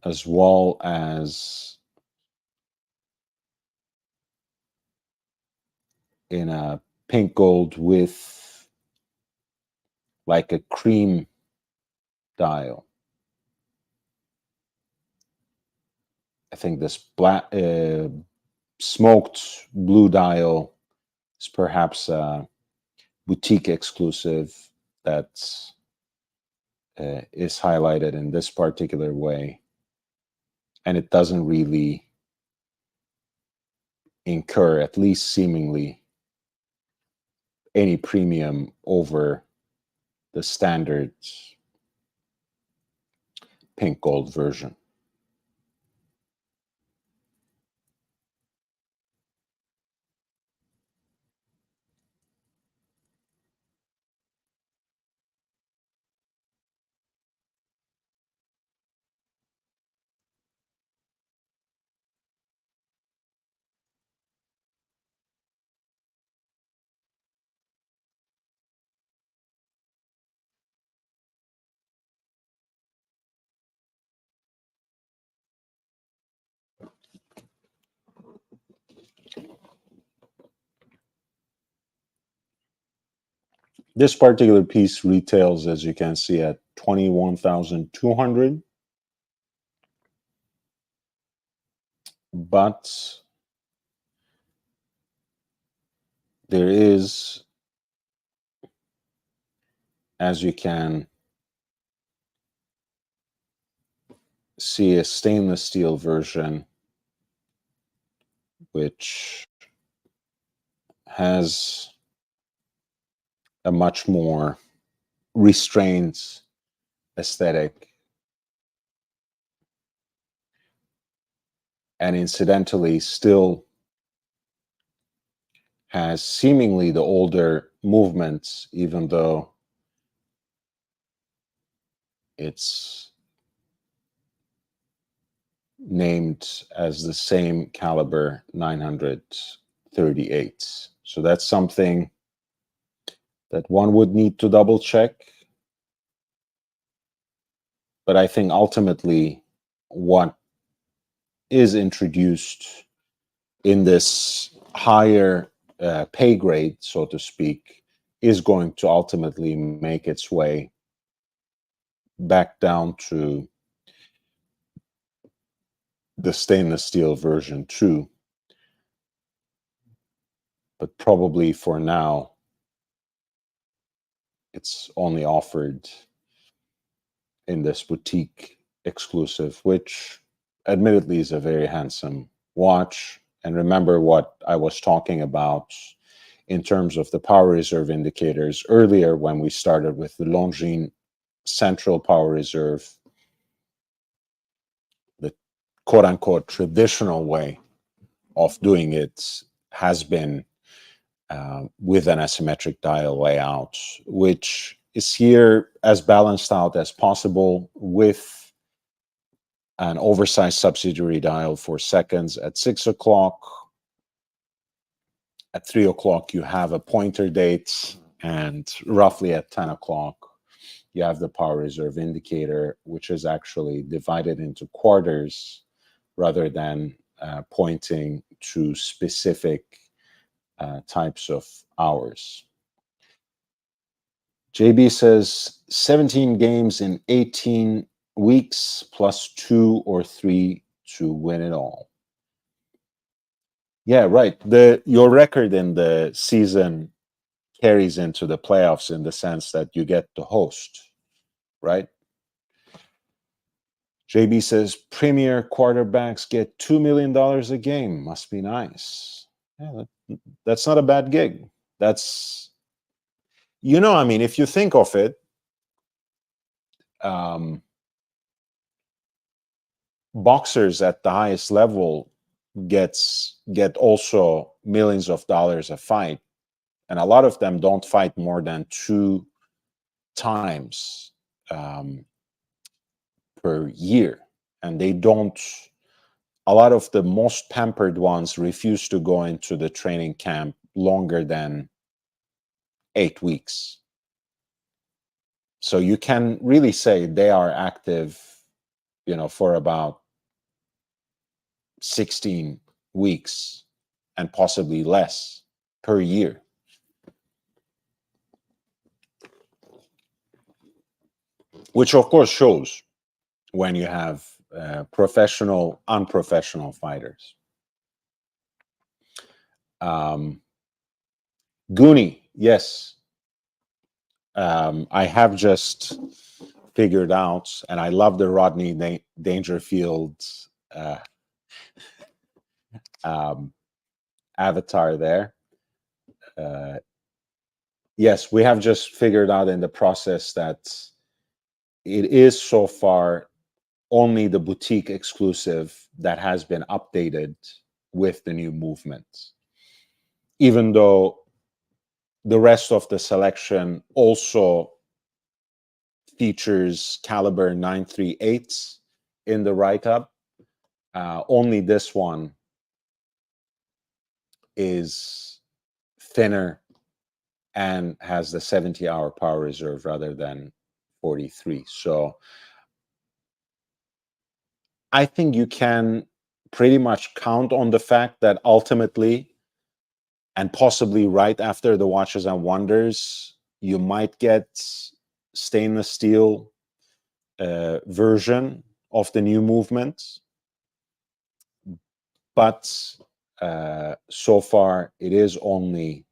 A: as well as in a pink gold with like a cream dial. I think this black smoked blue dial is perhaps a boutique exclusive that is highlighted in this particular way, and it doesn't really incur, at least seemingly, any premium over the standard pink gold version. This particular piece retails, as you can see, at 21,200, but there is, as you can see, a stainless steel version which has a much more restrained aesthetic, and incidentally still has seemingly the older movements, even though it's named as the same caliber 938. So that's something that one would need to double check. But I think ultimately what is introduced in this higher pay grade, so to speak, is going to ultimately make its way back down to the stainless steel version too. But probably for now, it's only offered in this boutique exclusive, which admittedly is a very handsome watch. And remember what I was talking about in terms of the power reserve indicators earlier when we started with the Longines central power reserve, the quote unquote traditional way of doing it has been with an asymmetric dial layout, which is here as balanced out as possible with an oversized subsidiary dial for seconds at 6 o'clock. At 3 o'clock, you have a pointer date, and roughly at 10 o'clock, you have the power reserve indicator, which is actually divided into quarters rather than pointing to specific types of hours. JB says 17 games in 18 weeks plus 2 or 3 to win it all. Yeah, right. Your record in the season carries into the playoffs in the sense that you get to host, right? JB says premier quarterbacks get $2 million a game. Must be nice. Yeah, that's not a bad gig. That's, I mean, if you think of it, boxers at the highest level get also millions of dollars a fight, and a lot of them don't fight more than 2 times per year, and they don't. A lot of the most pampered ones refuse to go into the training camp longer than 8 weeks. So you can really say they are active, for about 16 weeks and possibly less per year. Which of course shows when you have professional, unprofessional fighters. Goonie, yes. I have just figured out, and I love the Rodney Dangerfield avatar there. Yes, we have just figured out in the process that it is so far only the boutique exclusive that has been updated with the new movement, even though the rest of the selection also features caliber 938 in the write-up. Only this one is thinner and has the 70-hour power reserve rather than 43. So I think you can pretty much count on the fact that ultimately, and possibly right after the Watches and Wonders, you might get stainless steel version of the new movement. But so far, it is only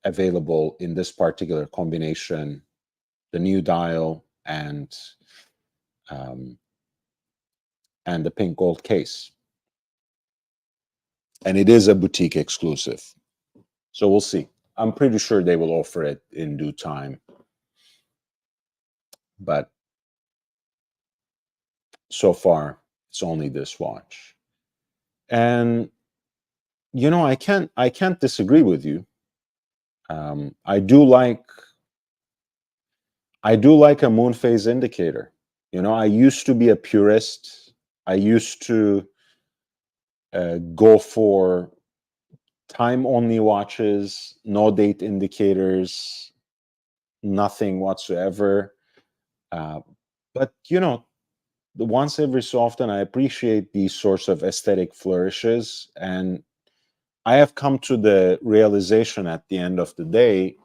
A: available in this particular combination, the new dial and the pink gold case. And it is a boutique exclusive. So we'll see. I'm pretty sure they will offer it in due time. But so far, it's only this watch. And I can't disagree with you. I do like a moon phase indicator. I used to be a purist. I used to go for time-only watches, no date indicators, nothing whatsoever. But once every so often, I appreciate these sorts of aesthetic flourishes, and I have come to the realization at the end of the day,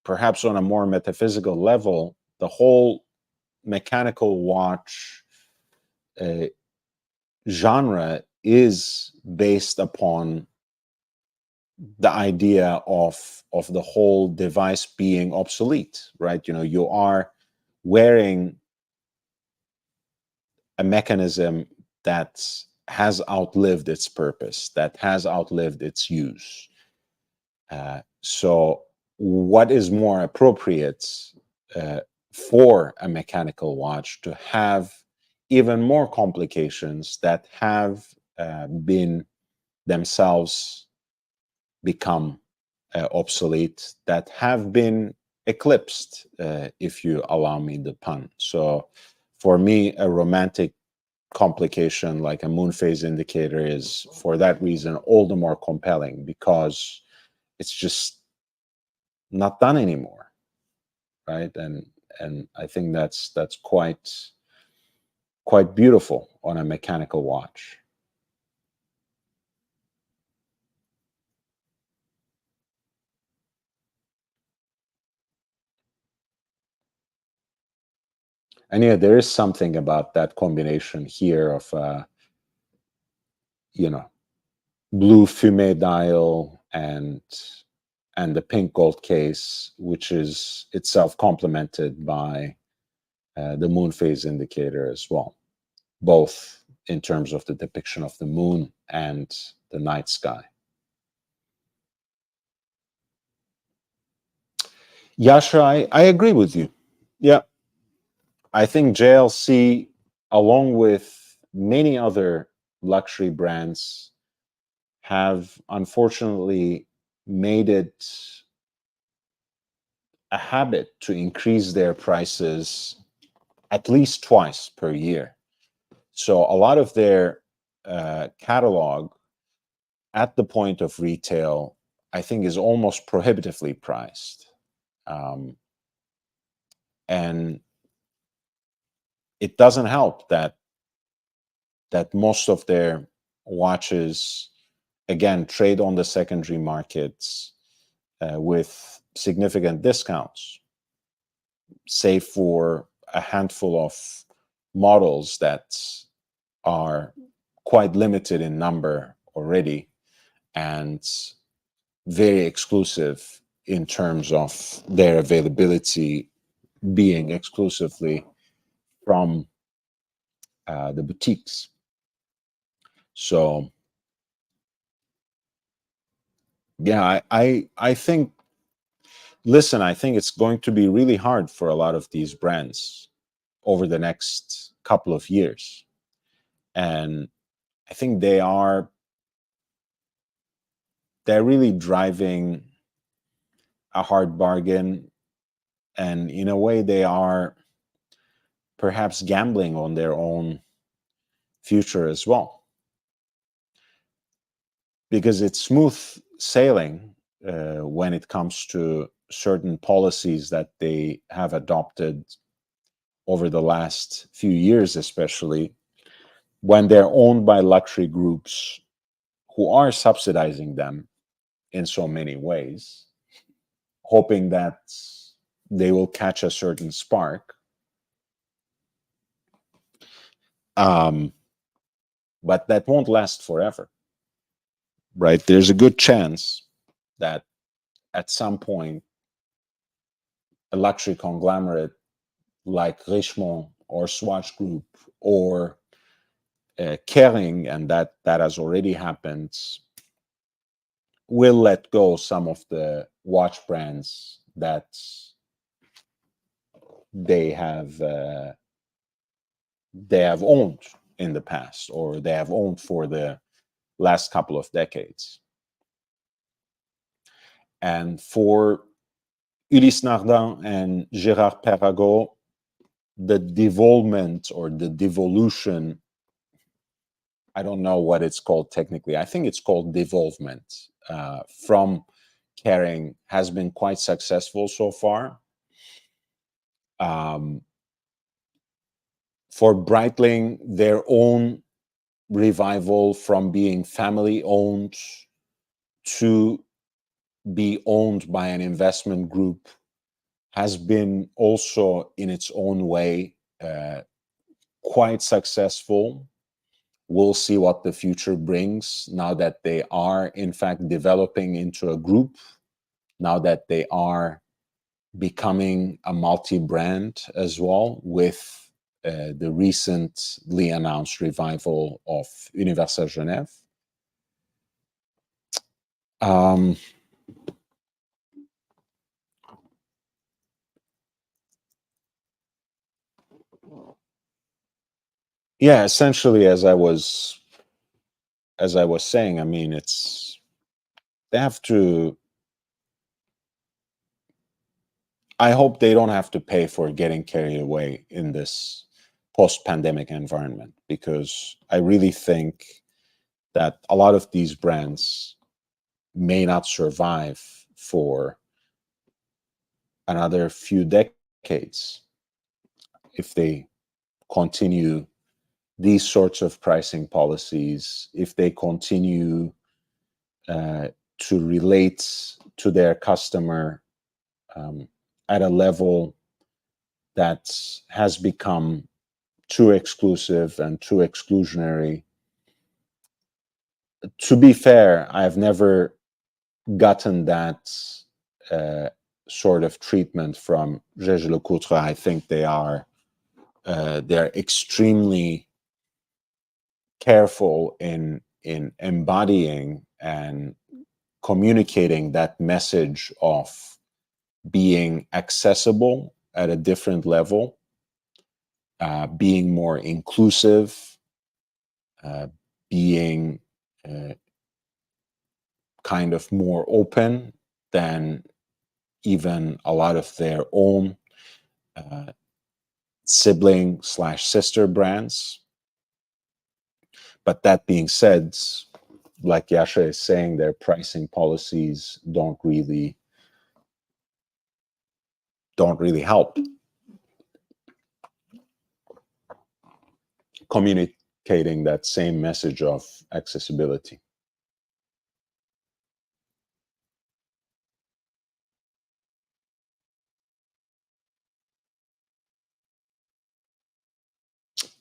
A: perhaps on a more metaphysical level, the whole mechanical watch genre is based upon the idea of the whole device being obsolete, right? You are wearing a mechanism that has outlived its purpose, that has outlived its use. So what is more appropriate for a mechanical watch to have even more complications that have been themselves become obsolete, that have been eclipsed, if you allow me the pun. So for me, a romantic complication like a moon phase indicator is, for that reason, all the more compelling, because it's just not done anymore, right? And I think that's quite beautiful on a mechanical watch. And yeah, there is something about that combination here of you know, blue fume dial and the pink gold case, which is itself complemented by the moon phase indicator as well, both in terms of the depiction of the moon and the night sky. Yasha, I agree with you. Yeah, I think JLC, along with many other luxury brands, have unfortunately made it a habit to increase their prices at least twice per year. So a lot of their catalog at the point of retail, I think, is almost prohibitively priced. Um, and it doesn't help that most of their watches, again, trade on the secondary markets with significant discounts, save for a handful of models that are quite limited in number already and very exclusive in terms of their availability, being exclusively from the boutiques. So yeah, I think, listen, I think it's going to be really hard for a lot of these brands over the next couple of years. And I think they're really driving a hard bargain, and in a way they are perhaps gambling on their own future as well, because it's smooth sailing when it comes to certain policies that they have adopted over the last few years, especially when they're owned by luxury groups who are subsidizing them in so many ways, hoping that they will catch a certain spark. Um, but that won't last forever, right? There's a good chance that at some point a luxury conglomerate like Richemont or Swatch Group or Kering, and that has already happened, will let go some of the watch brands that they have uh, they have owned in the past, or they have owned for the last couple of decades. And for Ulysse Nardin and Gérard Perregaux, the devolvement or the devolution, I don't know what it's called technically. I think it's called devolvement from Kering, has been quite successful so far. Um, for Breitling, their own revival from being family owned to be owned by an investment group has been also, in its own way, quite successful. We'll see what the future brings now that they are, in fact, developing into a group, now that they are becoming a multi-brand as well, with the recently announced revival of Universal Genève. Um, yeah, essentially, as I was saying, I mean, they have to. I hope they don't have to pay for getting carried away in this post-pandemic environment, because I really think that a lot of these brands may not survive for another few decades if they continue these sorts of pricing policies, if they continue uh, to relate to their customer at a level that has become too exclusive and too exclusionary. To be fair, I've never gotten that uh, sort of treatment from Jaeger LeCoultre. I think they're extremely careful in embodying and communicating that message of being accessible at a different level, being more inclusive, uh, being uh, kind of more open than even a lot of their own uh, sibling slash sister brands. But that being said, like Yasha is saying, their pricing policies don't really help communicating that same message of accessibility.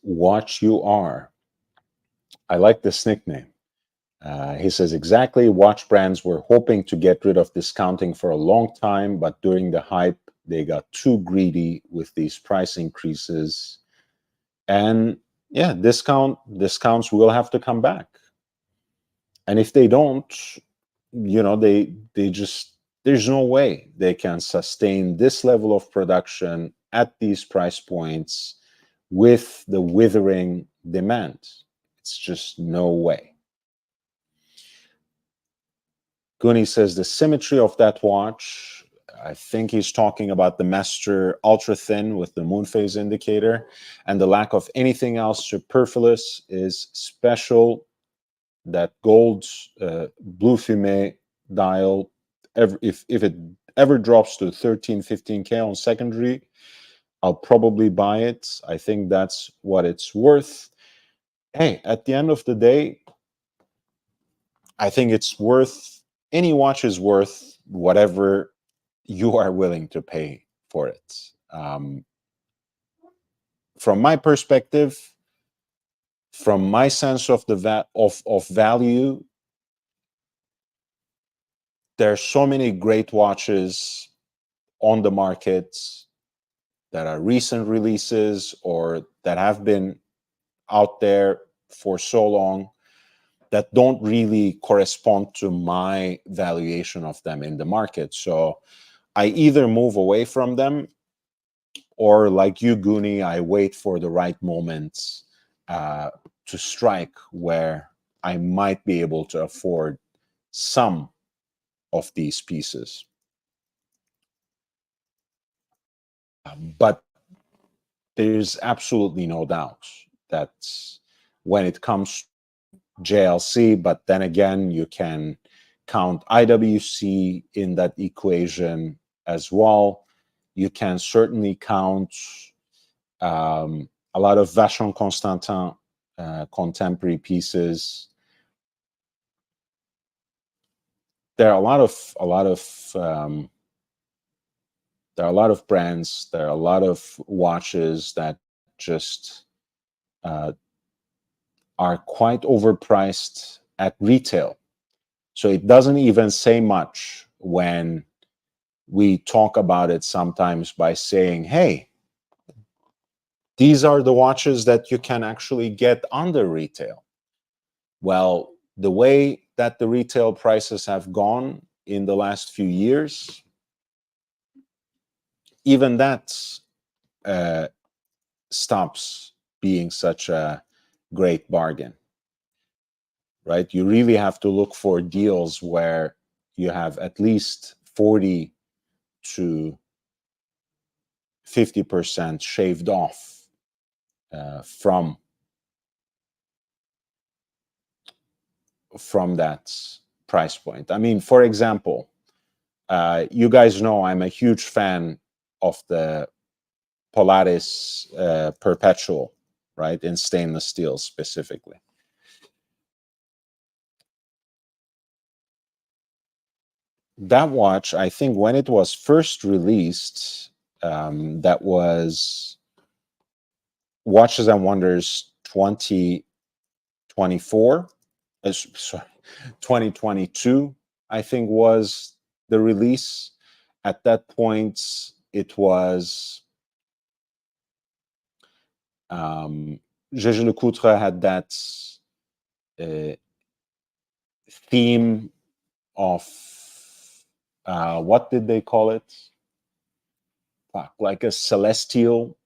A: Watch You Are. I like this nickname. He says, exactly, watch brands were hoping to get rid of discounting for a long time, but during the hype, they got too greedy with these price increases. And yeah, discounts will have to come back. And if they don't, they just, there's no way they can sustain this level of production at these price points with the withering demand. It's just no way. Guni says the symmetry of that watch, I think he's talking about the Master Ultra Thin with the moon phase indicator, and the lack of anything else superfluous is special. That gold blue fumé dial, if it ever drops to 13, 15K on secondary, I'll probably buy it. I think that's what it's worth. Hey, at the end of the day, I think it's worth, any watch is worth whatever you are willing to pay for it. From my perspective, from my sense of of value, there are so many great watches on the market that are recent releases or that have been out there for so long that don't really correspond to my valuation of them in the market. So I either move away from them, or like you, Goonie, I wait for the right moments to strike where I might be able to afford some of these pieces. But there's absolutely no doubt that when it comes JLC, but then again, you can count IWC in that equation as well. You can certainly count a lot of Vacheron Constantin contemporary pieces. There are there are a lot of brands. There are a lot of watches that just uh, are quite overpriced at retail. So it doesn't even say much when we talk about it sometimes by saying, hey, these are the watches that you can actually get under retail. Well, the way that the retail prices have gone in the last few years, even that uh, stops being such a great bargain, right? You really have to look for deals where you have at least 40 to 50% shaved off from that price point. I mean, for example, you guys know I'm a huge fan of the Polaris Perpetual, right, in stainless steel specifically. That watch, I think, when it was first released, that was Watches and Wonders 2024, sorry, 2022, I think, was the release. At that point, it was Gégé Lecoutre had that uh, theme of what did they call it? Like a celestial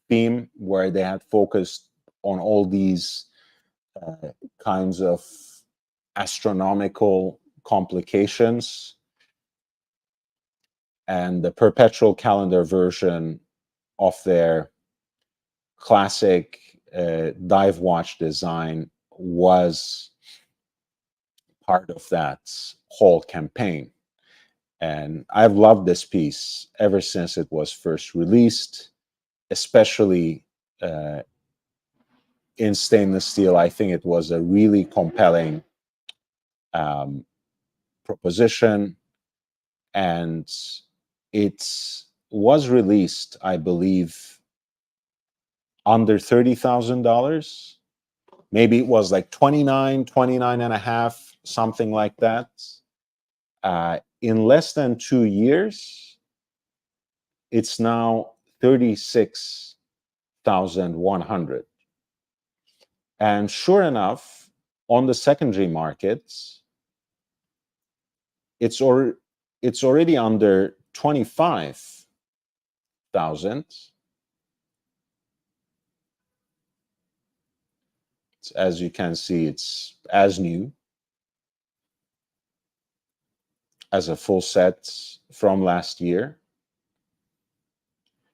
A: theme where they had focused on all these kinds of astronomical complications. And the perpetual calendar version of their classic dive watch design was part of that whole campaign. And I've loved this piece ever since it was first released, especially in stainless steel. I think it was a really compelling proposition, and it was released, I believe, under $30,000. Maybe it was like 29 and a half, something like that. In less than 2 years, it's now 36,100. And sure enough, on the secondary markets, it's already under 25,000. As you can see, it's as new as a full set from last year.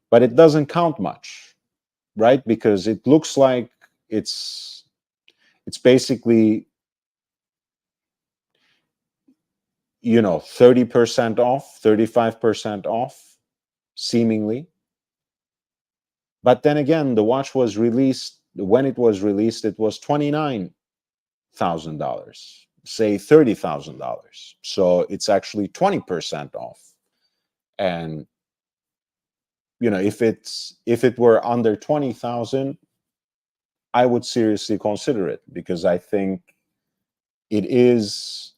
A: But it doesn't count much, right? Because it looks like it's basically, 30% off, 35% off, seemingly. But then again, the watch was released, when it was released, it was $29,000, say $30,000. So it's actually 20% off. And if it were under 20,000, I would seriously consider it, because I think it is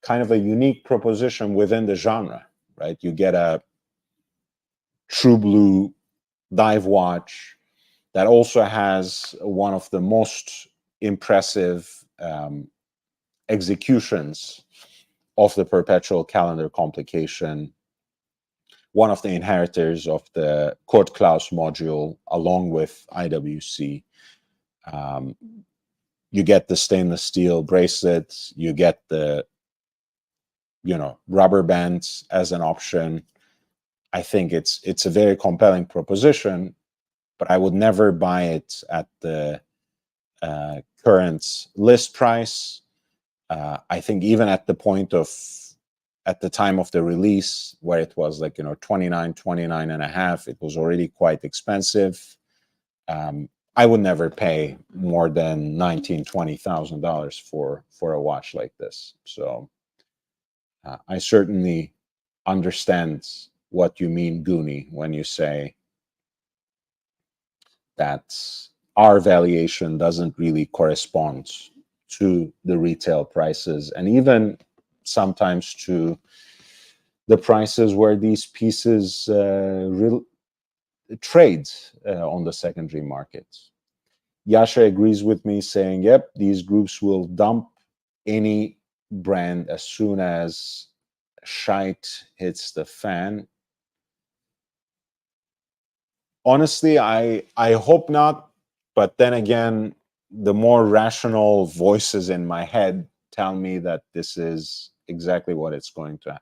A: kind of a unique proposition within the genre, right? You get a true blue dive watch that also has one of the most impressive executions of the perpetual calendar complication, one of the inheritors of the Kurt Klaus module, along with IWC. You get the stainless steel bracelets, you get the rubber bands as an option. I think it's a very compelling proposition, but I would never buy it at the current list price. I think even at the time of the release, where it was like 29 and a half, it was already quite expensive. I would never pay more than $19,000-$20,000 for a watch like this. So I certainly understand what you mean, Goonie, when you say that our valuation doesn't really correspond to the retail prices, and even sometimes to the prices where these pieces trade on the secondary market. Yasha agrees with me, saying, yep, these groups will dump any brand as soon as shite hits the fan. Honestly, I hope not, but then again, the more rational voices in my head tell me that this is exactly what is going to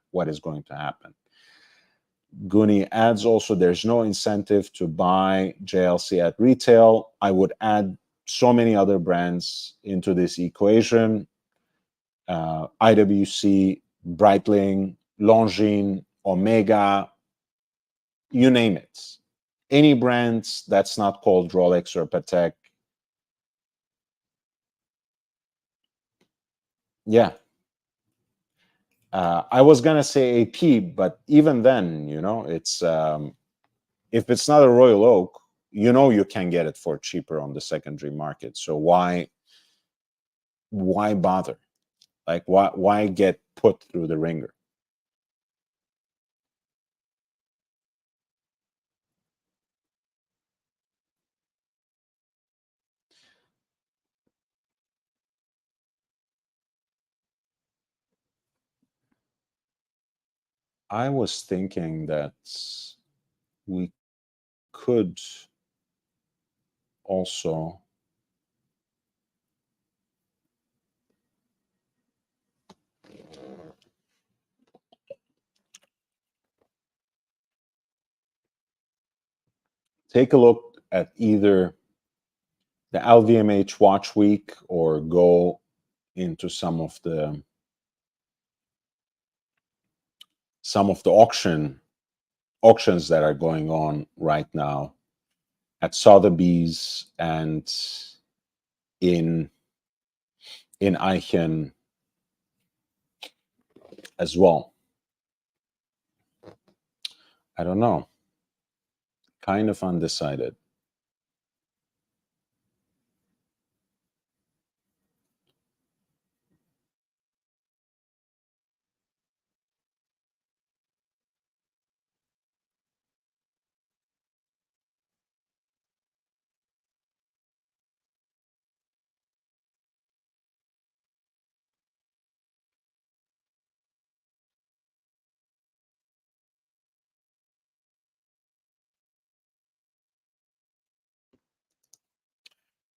A: happen. Goonie adds also, there's no incentive to buy JLC at retail. I would add so many other brands into this equation. IWC, Breitling, Longines, Omega, you name it. Any brands that's not called Rolex or Patek. Yeah. I was gonna say AP, but even then, it's if it's not a Royal Oak, you can get it for cheaper on the secondary market. So why bother? Like why get put through the ringer? I was thinking that we could also take a look at either the LVMH Watch Week or go into some of the auctions that are going on right now at Sotheby's and in Eichen as well. I don't know. Kind of undecided.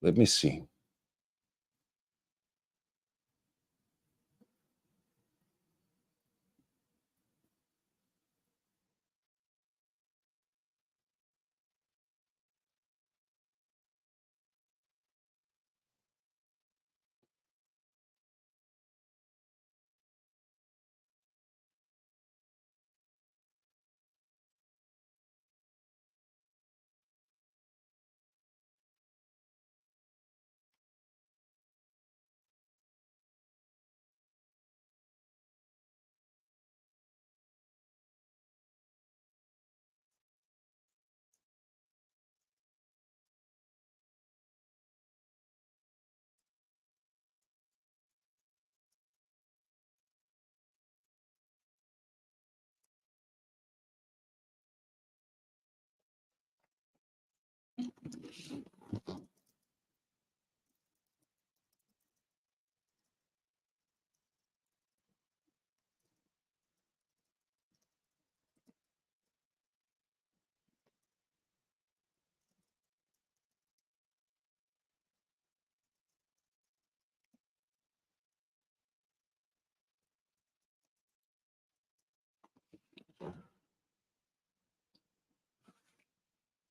A: Let me see.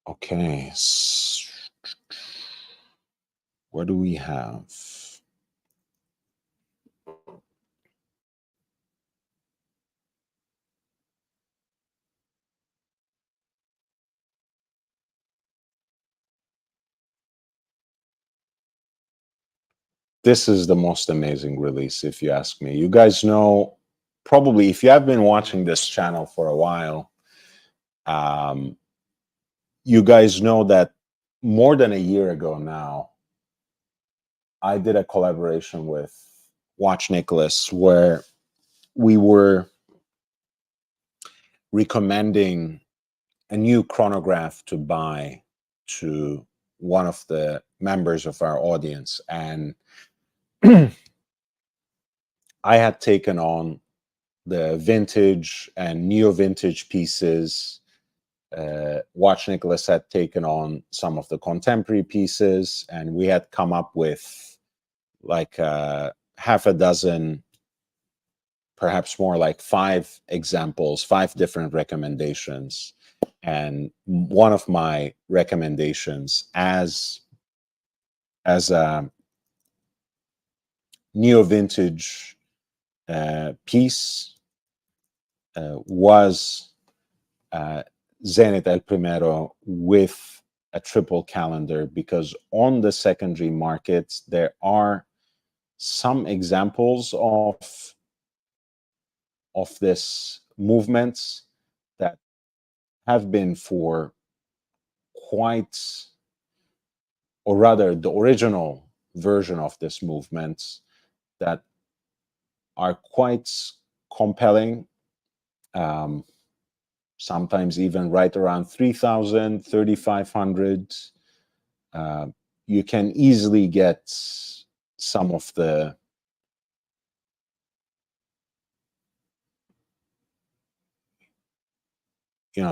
A: Okay. What do we have? This is the most amazing release, if you ask me. You guys know, probably, if you have been watching this channel for a while, um, you guys know that more than a year ago now, I did a collaboration with Watch Nicholas where we were recommending a new chronograph to buy to one of the members of our audience. And I had taken on the vintage and neo-vintage pieces. Watch Nicholas had taken on some of the contemporary pieces, and we had come up with like half a dozen perhaps more like five examples, five different recommendations. And one of my recommendations as a neo vintage piece was Zenit El Primero with a triple calendar, because on the secondary markets there are some examples of this movements that have been for quite, or rather the original version of this movement, that are quite compelling, um, sometimes even right around 3,000, 3,500. You can easily get some of the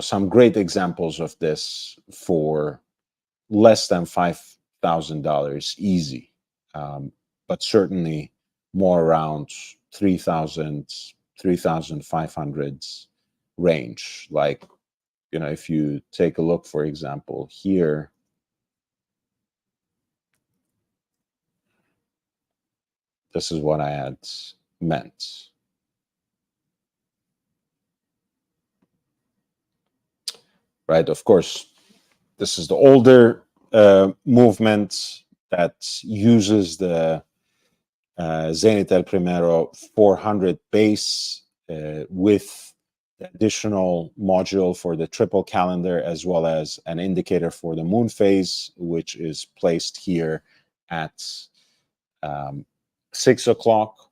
A: some great examples of this for less than $5,000 easy, but certainly more around 3,000, 3,500 range. Like, if you take a look, for example, here, this is what I had meant. Right? Of course, this is the older movement that uses the Zenit El Primero 400 base with the additional module for the triple calendar, as well as an indicator for the moon phase, which is placed here at 6 o'clock.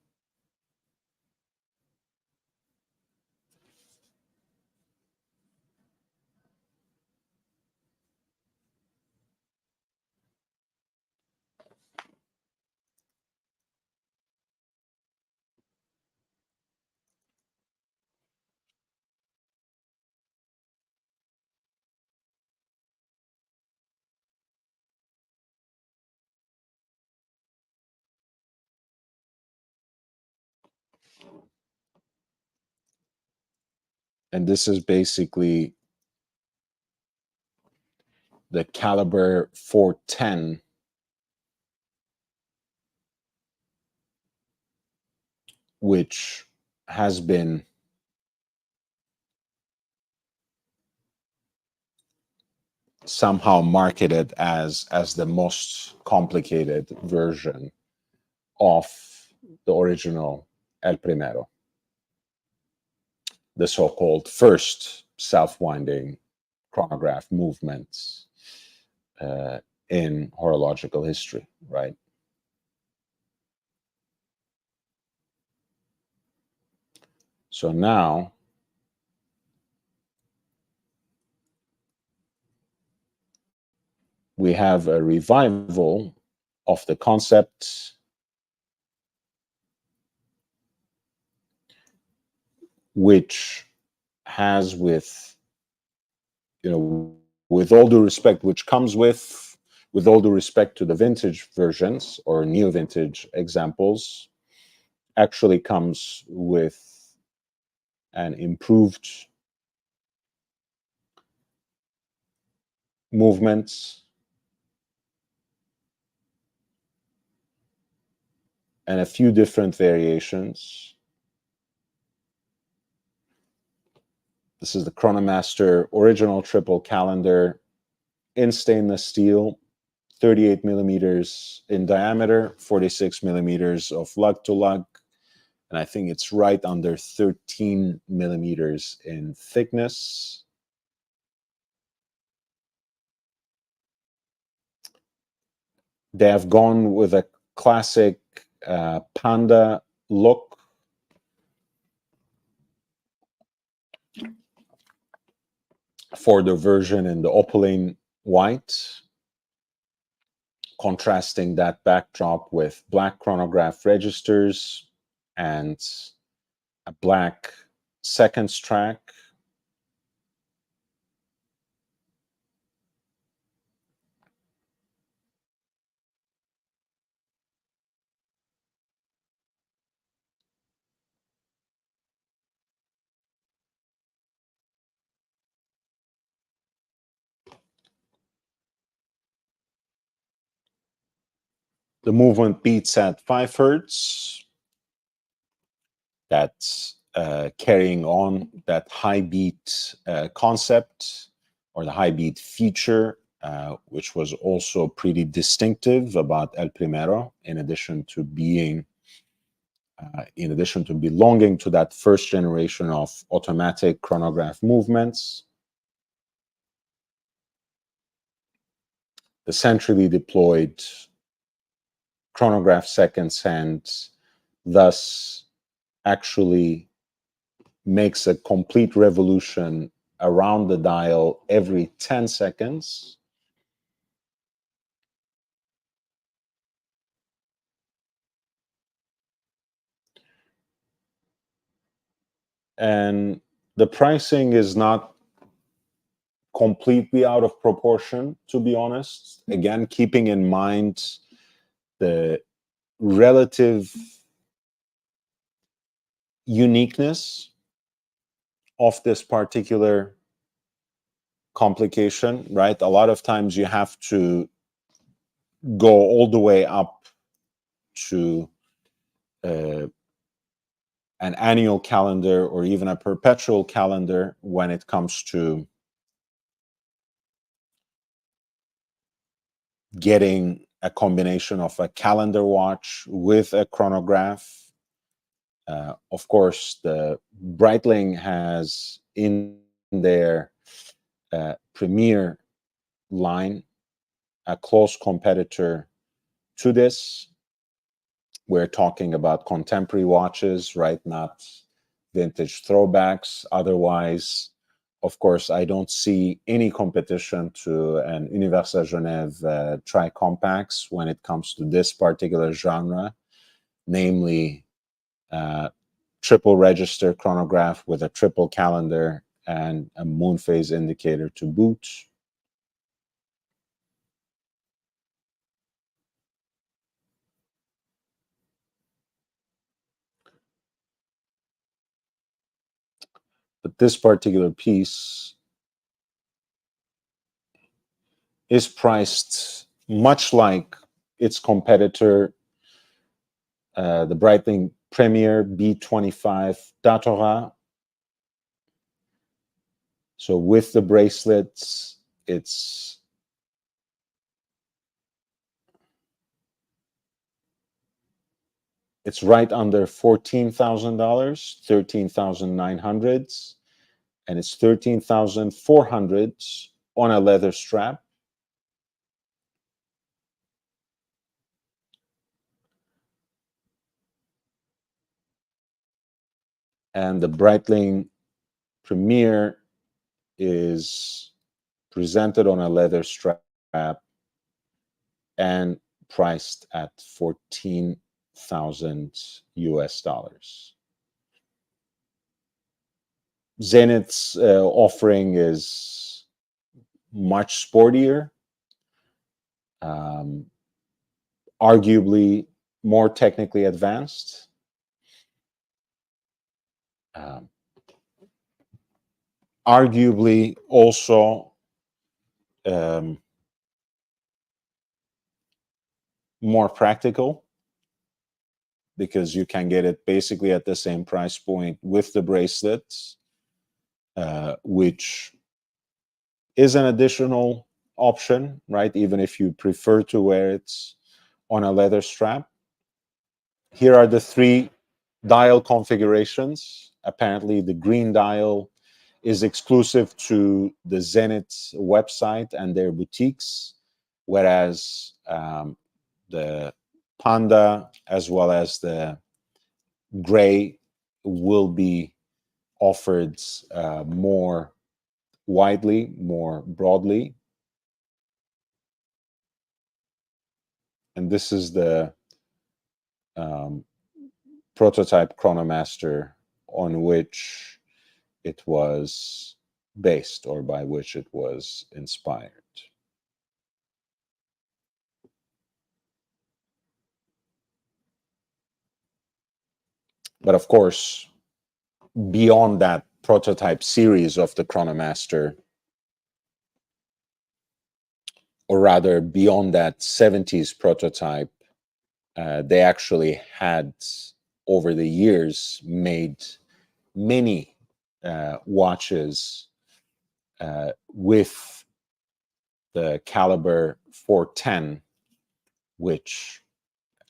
A: And this is basically the caliber 410, which has been somehow marketed as the most complicated version of the original El Primero, the so-called first self-winding chronograph movements in horological history, right? So now we have a revival of the concept, which has, with all due respect, which comes with all due respect to the vintage versions or neo vintage examples, actually comes with an improved movements and a few different variations. This is the Chronomaster original triple calendar in stainless steel, 38 millimeters in diameter, 46 millimeters of lug to lug, and I think it's right under 13 millimeters in thickness. They have gone with a classic panda look for the version in the opaline white, contrasting that backdrop with black chronograph registers and a black seconds track. The movement beats at 5 hertz. That's carrying on that high beat concept, or the high beat feature, which was also pretty distinctive about El Primero, in addition to belonging to that first generation of automatic chronograph movements. The centrally deployed chronograph seconds hand thus actually makes a complete revolution around the dial every 10 seconds. And the pricing is not completely out of proportion, to be honest. Again, keeping in mind the relative uniqueness of this particular complication, right? A lot of times you have to go all the way up to an annual calendar or even a perpetual calendar when it comes to getting a combination of a calendar watch with a chronograph. Of course, the Breitling has in their Premier line a close competitor to this. We're talking about contemporary watches, right? Not vintage throwbacks. Otherwise, of course, I don't see any competition to an Universal Genève tri-compacts when it comes to this particular genre, namely triple register chronograph with a triple calendar and a moon phase indicator to boot. But this particular piece is priced much like its competitor, the Breitling Premier B25 Datora. So with the bracelets, it's right under $14,000, 13,900, and it's 13,400 on a leather strap. And the Breitling Premier is presented on a leather strap and priced at 14,000 US dollars. Zenith's offering is much sportier, arguably more technically advanced. Arguably also more practical, because you can get it basically at the same price point with the bracelets, which is an additional option, right? Even if you prefer to wear it on a leather strap. Here are the 3 dial configurations. Apparently, the green dial is exclusive to the Zenith website and their boutiques, whereas the Panda as well as the gray will be offered more widely, more broadly. And this is the prototype Chronomaster on which it was based, or by which it was inspired. But of course, beyond that prototype series of the Chronomaster, or rather beyond that 70s prototype, They actually had, over the years, made many watches with the caliber 410, which,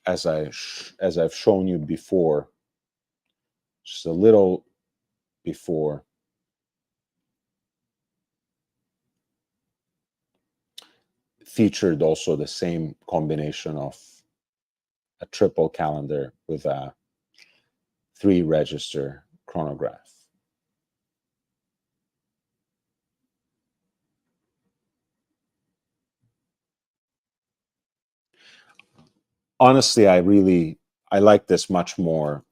A: as I've shown you before, just a little before, featured also the same combination of a triple calendar with a 3-register chronograph. Honestly, I like this much more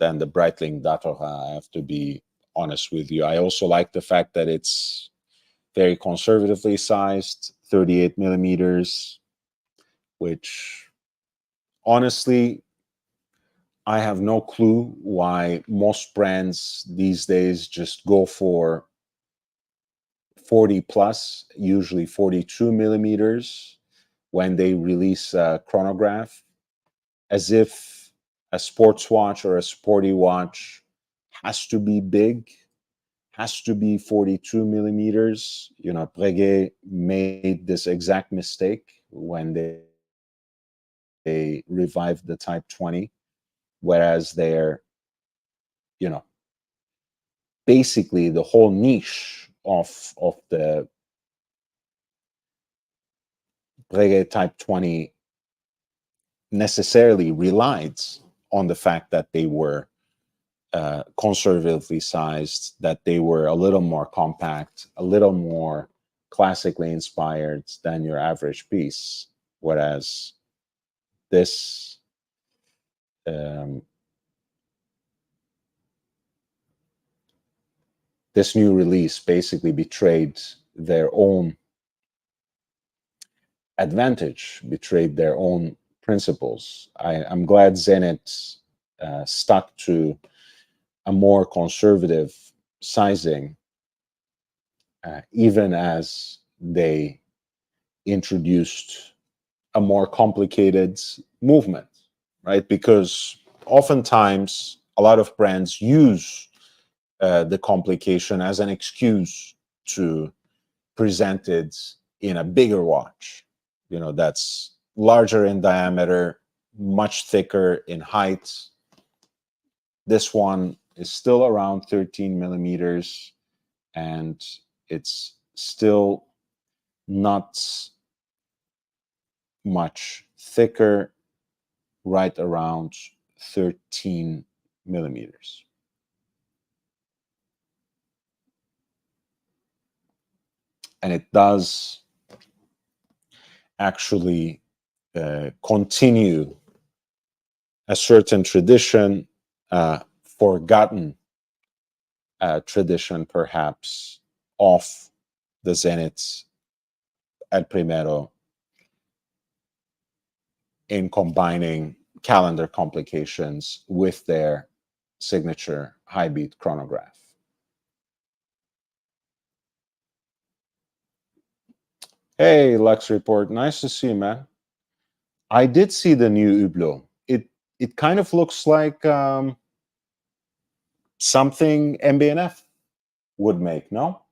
A: than the Breitling Datora. I have to be honest with you. I also like the fact that it's very conservatively sized, 38 millimeters, which honestly, I have no clue why most brands these days just go for 40 plus, usually 42 millimeters, when they release a chronograph, as if a sports watch or a sporty watch has to be big, has to be 42 millimeters. You know, Breguet made this exact mistake when they revived the Type 20, whereas they're, you know, basically the whole niche of the Breguet Type 20 necessarily relied on the fact that they were conservatively sized, that they were a little more compact, a little more classically inspired than your average piece. Whereas this um, this new release basically betrayed their own advantage, betrayed their own principles. I'm glad Zenit stuck to a more conservative sizing, even as they introduced a more complicated movement, right? Because oftentimes a lot of brands use the complication as an excuse to present it in a bigger watch, you know, that's larger in diameter, much thicker in height. This one is still around 13 millimeters, and it's still not much thicker, right around 13 millimeters. And it does actually continue a certain tradition, forgotten tradition perhaps, of the Zenit El Primero in combining calendar complications with their signature high beat chronograph. Hey, Lux Report, nice to see you, man. I did see the new Hublot. It kind of looks like something MBNF would make, no?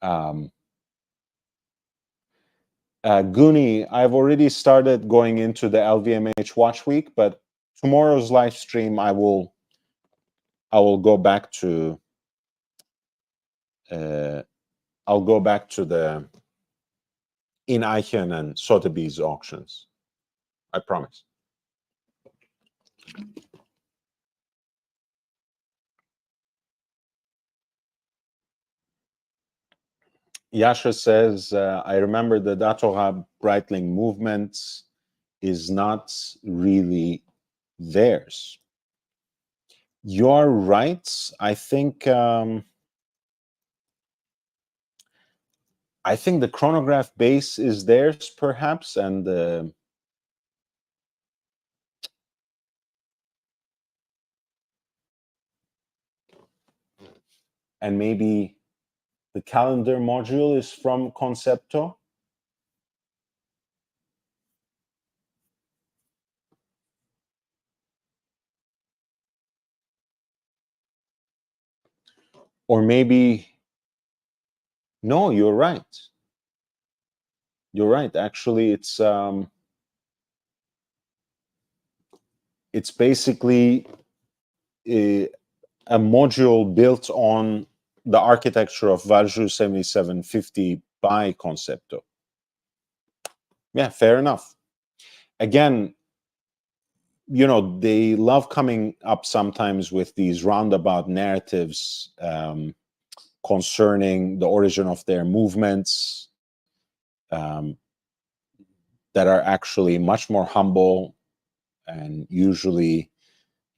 A: Um, Goonie, I've already started going into the LVMH Watch Week, but tomorrow's live stream, I will go back to uh, I'll go back to the In Eichen and Sotheby's auctions. I promise. Yasha says, I remember the Datora Breitling movement is not really theirs. You're right. I think the chronograph base is theirs, perhaps, and maybe the calendar module is from Concepto. Or maybe, no, you're right. You're right. Actually, it's basically a module built on the architecture of Valjoux 7750 by Concepto. Yeah, fair enough. Again, they love coming up sometimes with these roundabout narratives concerning the origin of their movements um, that are actually much more humble and usually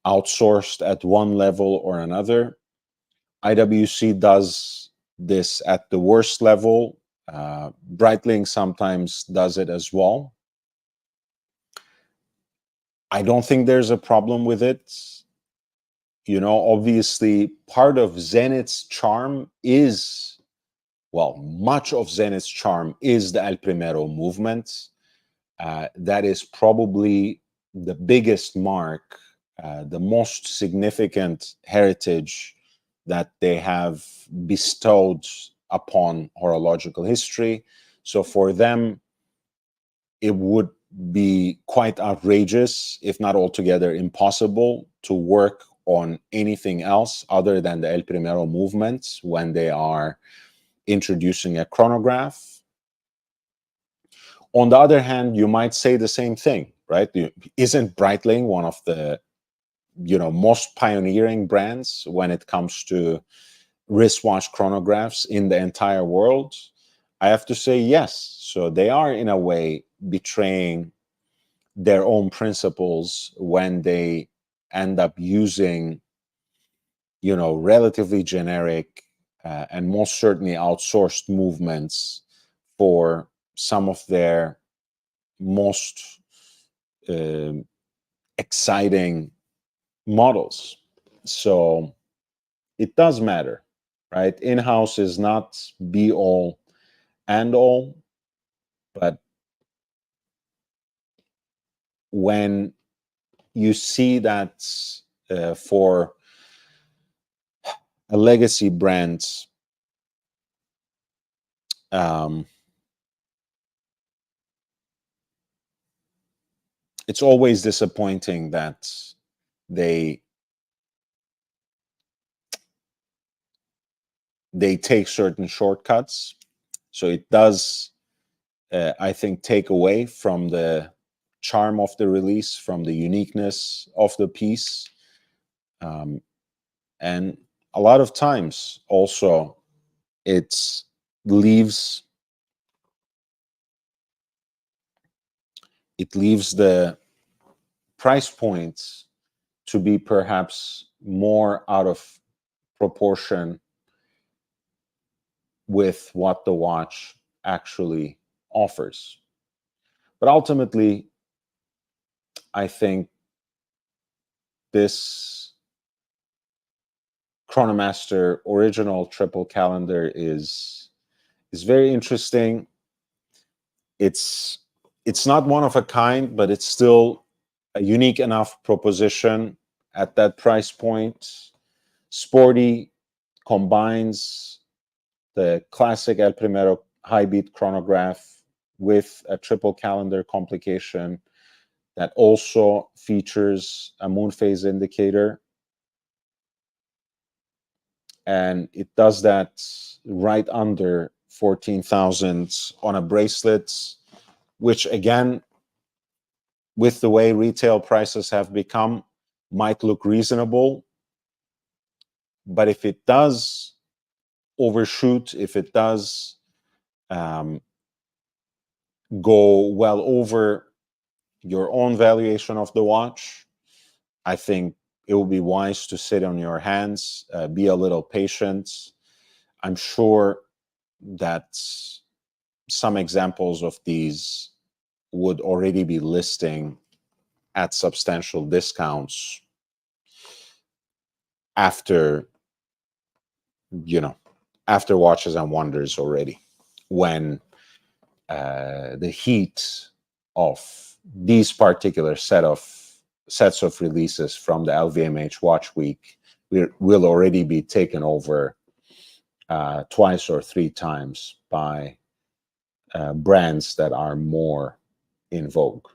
A: outsourced at one level or another. IWC does this at the worst level. Breitling sometimes does it as well. I don't think there's a problem with it. Obviously, part of Zenith's charm is, well, much of Zenith's charm is the El Primero movement. That is probably the biggest mark, the most significant heritage that they have bestowed upon horological history. So for them, it would be quite outrageous, if not altogether impossible, to work on anything else other than the El Primero movement when they are introducing a chronograph. On the other hand, you might say the same thing, right? Isn't Breitling one of the most pioneering brands when it comes to wristwatch chronographs in the entire world? I have to say yes. So they are in a way betraying their own principles when they end up using relatively generic and most certainly outsourced movements for some of their most exciting models. So it does matter, right? In-house is not be all and all, but when you see that for a legacy brand, um, it's always disappointing that they take certain shortcuts. So it does, I think, take away from the charm of the release, from the uniqueness of the piece. And a lot of times also it leaves the price points to be perhaps more out of proportion with what the watch actually offers. But ultimately, I think this Chronomaster original triple calendar is very interesting. It's not one of a kind, but it's still a unique enough proposition at that price point. Sporty, combines the classic El Primero high beat chronograph with a triple calendar complication that also features a moon phase indicator. And it does that right under 14,000 on a bracelet, which again, with the way retail prices have become, might look reasonable. But if it does overshoot, if it does go well over your own valuation of the watch, I think it will be wise to sit on your hands, be a little patient. I'm sure that some examples of these would already be listing at substantial discounts after, after Watches and Wonders already, when the heat of these particular sets of releases from the LVMH Watch Week will already be taken over twice or three times by brands that are more in vogue.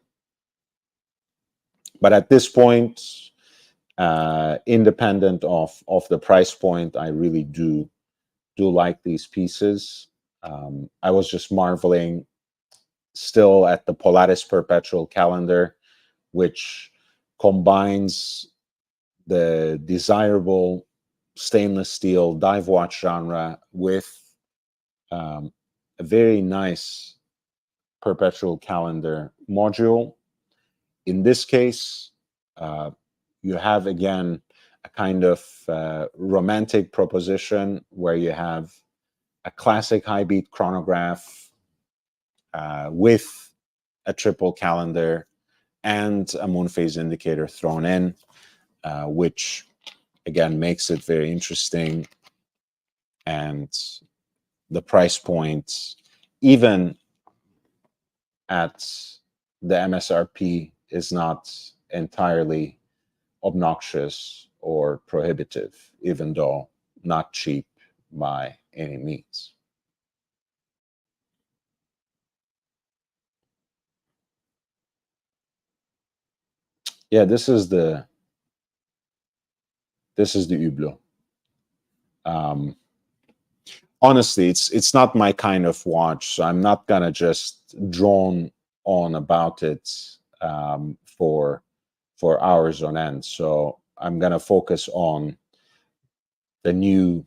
A: But at this point, independent of the price point, I really do like these pieces. I was just marveling still at the Polaris Perpetual Calendar, which combines the desirable stainless steel dive watch genre with a very nice perpetual calendar module. In this case, you have again a kind of romantic proposition where you have a classic high beat chronograph with a triple calendar and a moon phase indicator thrown in, which again makes it very interesting. And the price point, even at the MSRP, is not entirely obnoxious or prohibitive, even though not cheap by any means. Yeah, this is the Hublot. Honestly, it's not my kind of watch, so I'm not gonna just drone on about it for hours on end. So I'm gonna focus on the new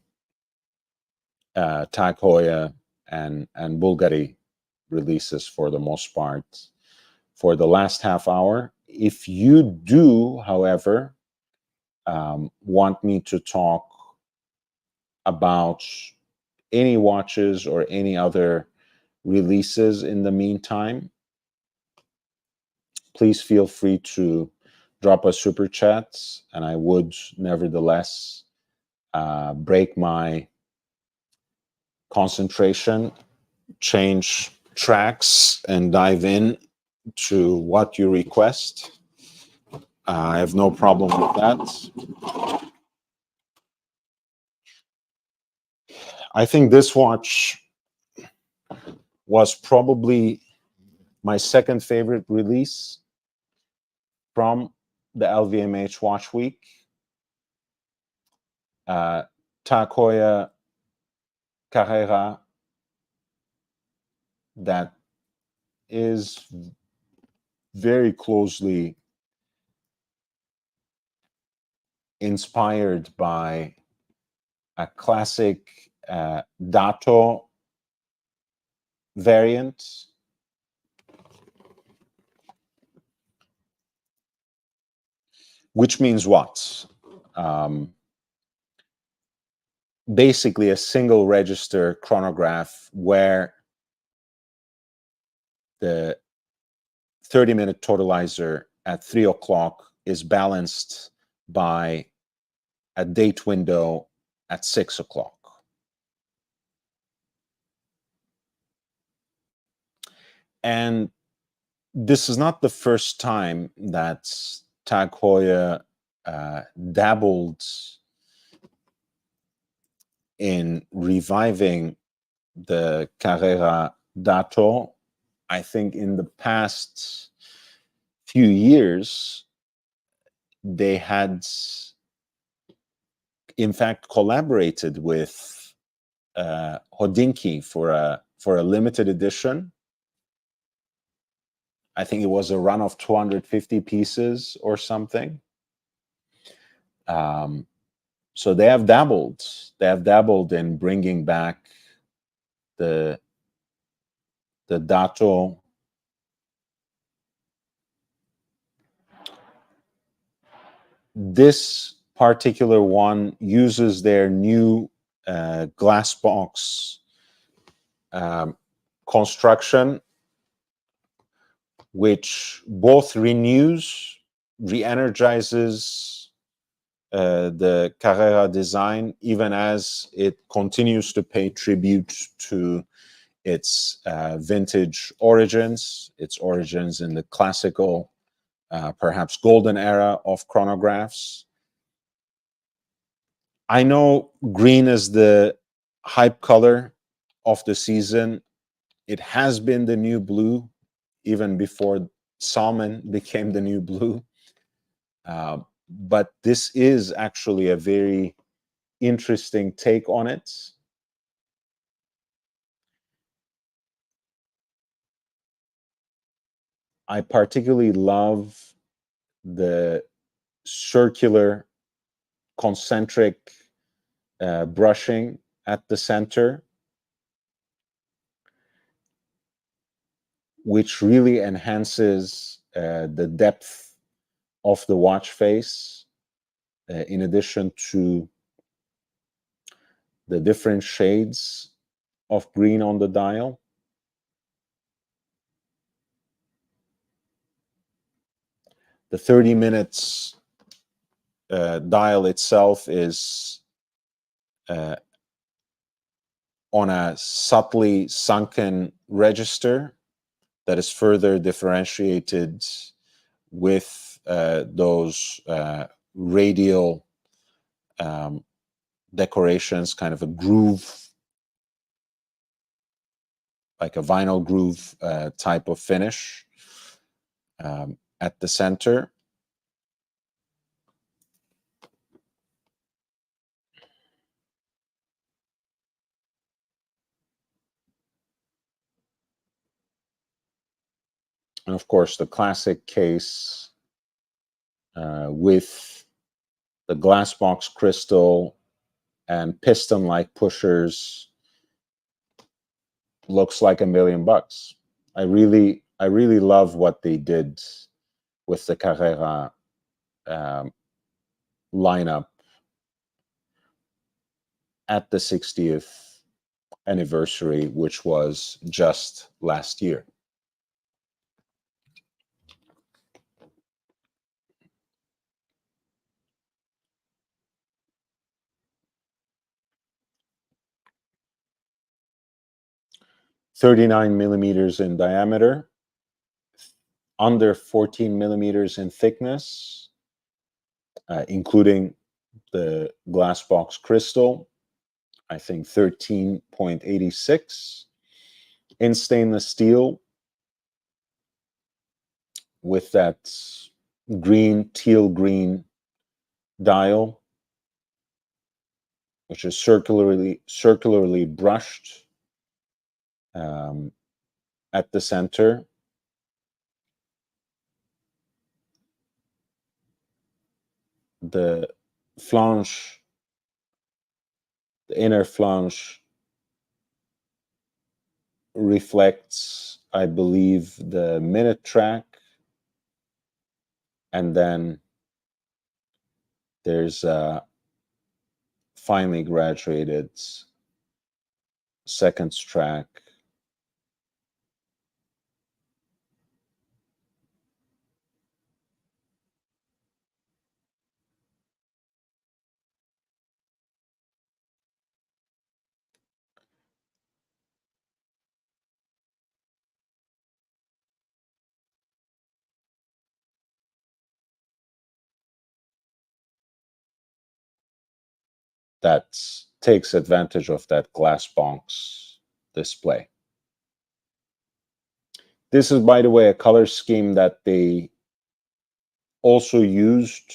A: Tag Heuer and Bulgari releases for the most part for the last half hour. If you do, however, want me to talk about any watches or any other releases in the meantime, please feel free to drop us super chats, and I would nevertheless break my concentration, change tracks, and dive in to what you request. I have no problem with that. I think this watch was probably my second favorite release from the LVMH Watch Week. Tag Heuer Carrera, that is very closely inspired by a classic Dato variant, which means what? Basically a single register chronograph where the 30-minute totalizer at 3 o'clock is balanced by a date window at 6 o'clock. And this is not the first time that Tag Heuer dabbled in reviving the Carrera Dato. I think in the past few years, they had in fact collaborated with Hodinkee for a limited edition. I think it was a run of 250 pieces or something. So they have dabbled. They have dabbled in bringing back the Dato. This particular one uses their new glass box construction, which both renews, re-energizes the Carrera design, even as it continues to pay tribute to its vintage origins, its origins in the classical, perhaps golden era of chronographs. I know green is the hype color of the season. It has been the new blue even before salmon became the new blue. But this is actually a very interesting take on it. I particularly love the circular concentric brushing at the center, which really enhances the depth of the watch face, in addition to the different shades of green on the dial. The 30 minutes dial itself is on a subtly sunken register that is further differentiated with those radial decorations, kind of a groove, like a vinyl groove type of finish at the center. And of course, the classic case with the glass box crystal and piston-like pushers looks like $1,000,000. I really love what they did with the Carrera lineup at the 60th anniversary, which was just last year. $39 millimeters in diameter, under 14 millimeters in thickness, including the glass box crystal, I think 13.86 in stainless steel with that green, teal green dial, which is circularly brushed at the center. The flange, the inner flange, reflects, I believe, the minute track, and then there's a finely graduated seconds track. That takes advantage of that glass box display. This is, by the way, a color scheme that they also used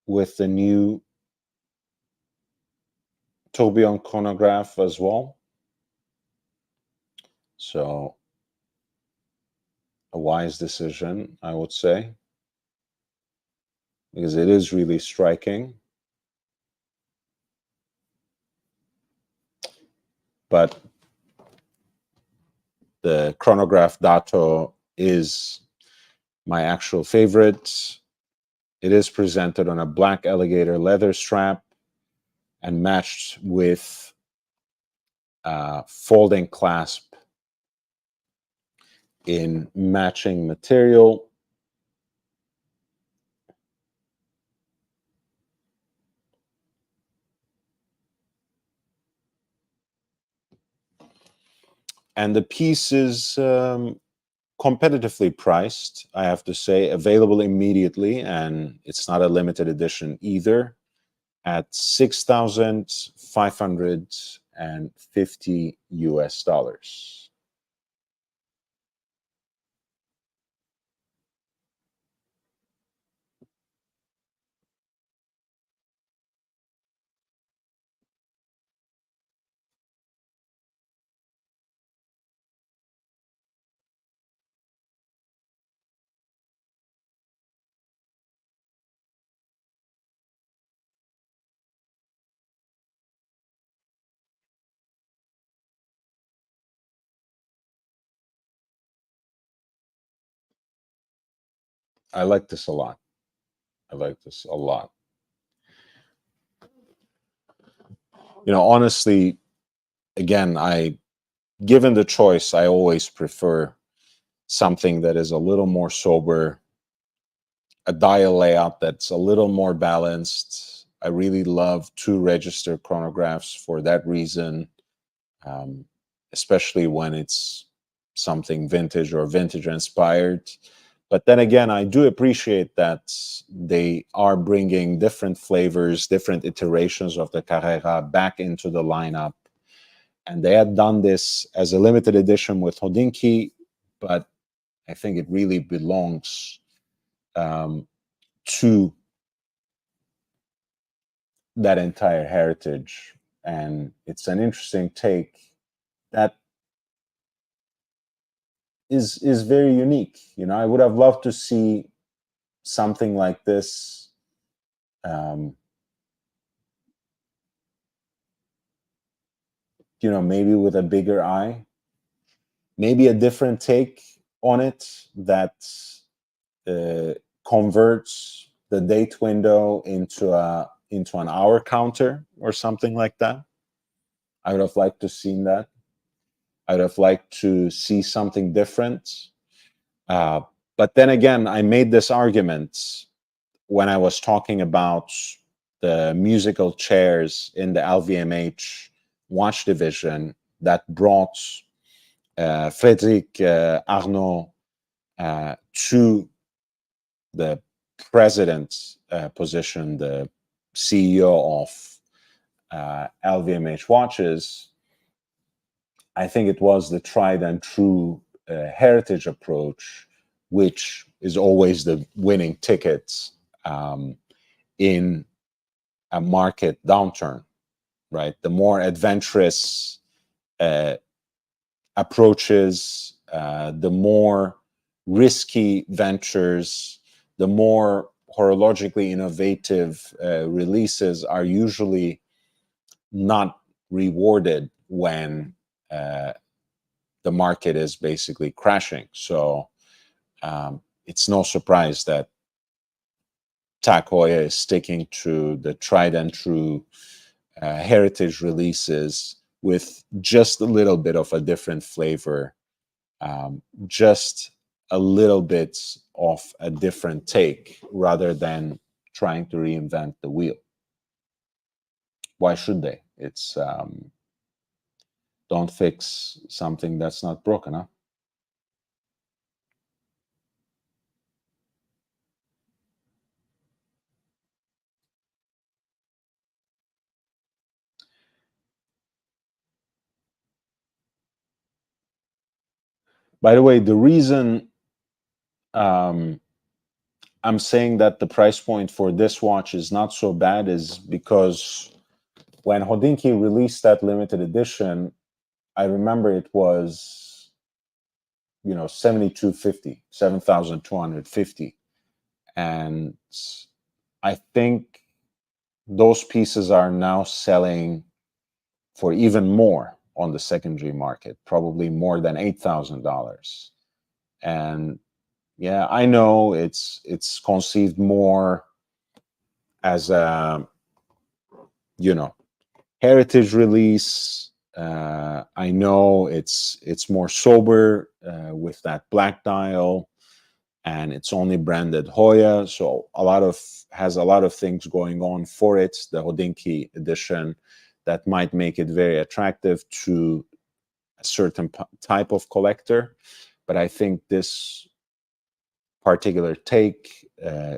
A: with the new tourbillon chronograph as well. So a wise decision, I would say, because it is really striking. But the chronograph dato is my actual favorite. It is presented on a black alligator leather strap and matched with a folding clasp in matching material. And the piece is competitively priced, I have to say, available immediately, and it's not a limited edition either. at $6,550 US. I like this a lot. I like this a lot. Honestly, again, given the choice, I always prefer something that is a little more sober, a dial layout that's a little more balanced. I really love two register chronographs for that reason, um, especially when it's something vintage or vintage inspired. But then again, I do appreciate that they are bringing different flavors, different iterations of the Carrera back into the lineup. And they had done this as a limited edition with Hodinkee, but I think it really belongs to that entire heritage. And it's an interesting take that is very unique. I would have loved to see something like this, um, maybe with a bigger eye, maybe a different take on it that uh, converts the date window into an hour counter or something like that. I would have liked to seen that. I would have liked to see something different. Uh, but then again, I made this argument when I was talking about the musical chairs in the LVMH watch division that brought Frédéric Arnault to the president position, the CEO of LVMH watches. I think it was the tried and true heritage approach, which is always the winning ticket um, in a market downturn, right? The more adventurous uh, approaches, the more risky ventures, the more horologically innovative releases are usually not rewarded when uh, the market is basically crashing. So it's no surprise that Tag Heuer is sticking to the tried and true heritage releases with just a little bit of a different flavor, just a little bit of a different take rather than trying to reinvent the wheel. Why should they? It's don't fix something that's not broken, huh? By the way, the reason um, I'm saying that the price point for this watch is not so bad is because when Hodinkee released that limited edition, I remember it was 7250, 7250, and I think those pieces are now selling for even more on the secondary market, probably more than $8,000. And yeah, I know it's conceived more as a you know heritage release. I know it's more sober with that black dial, and it's only branded Hoya, so has a lot of things going on for it. The Hodinkee edition that might make it very attractive to a certain type of collector, but I think this particular take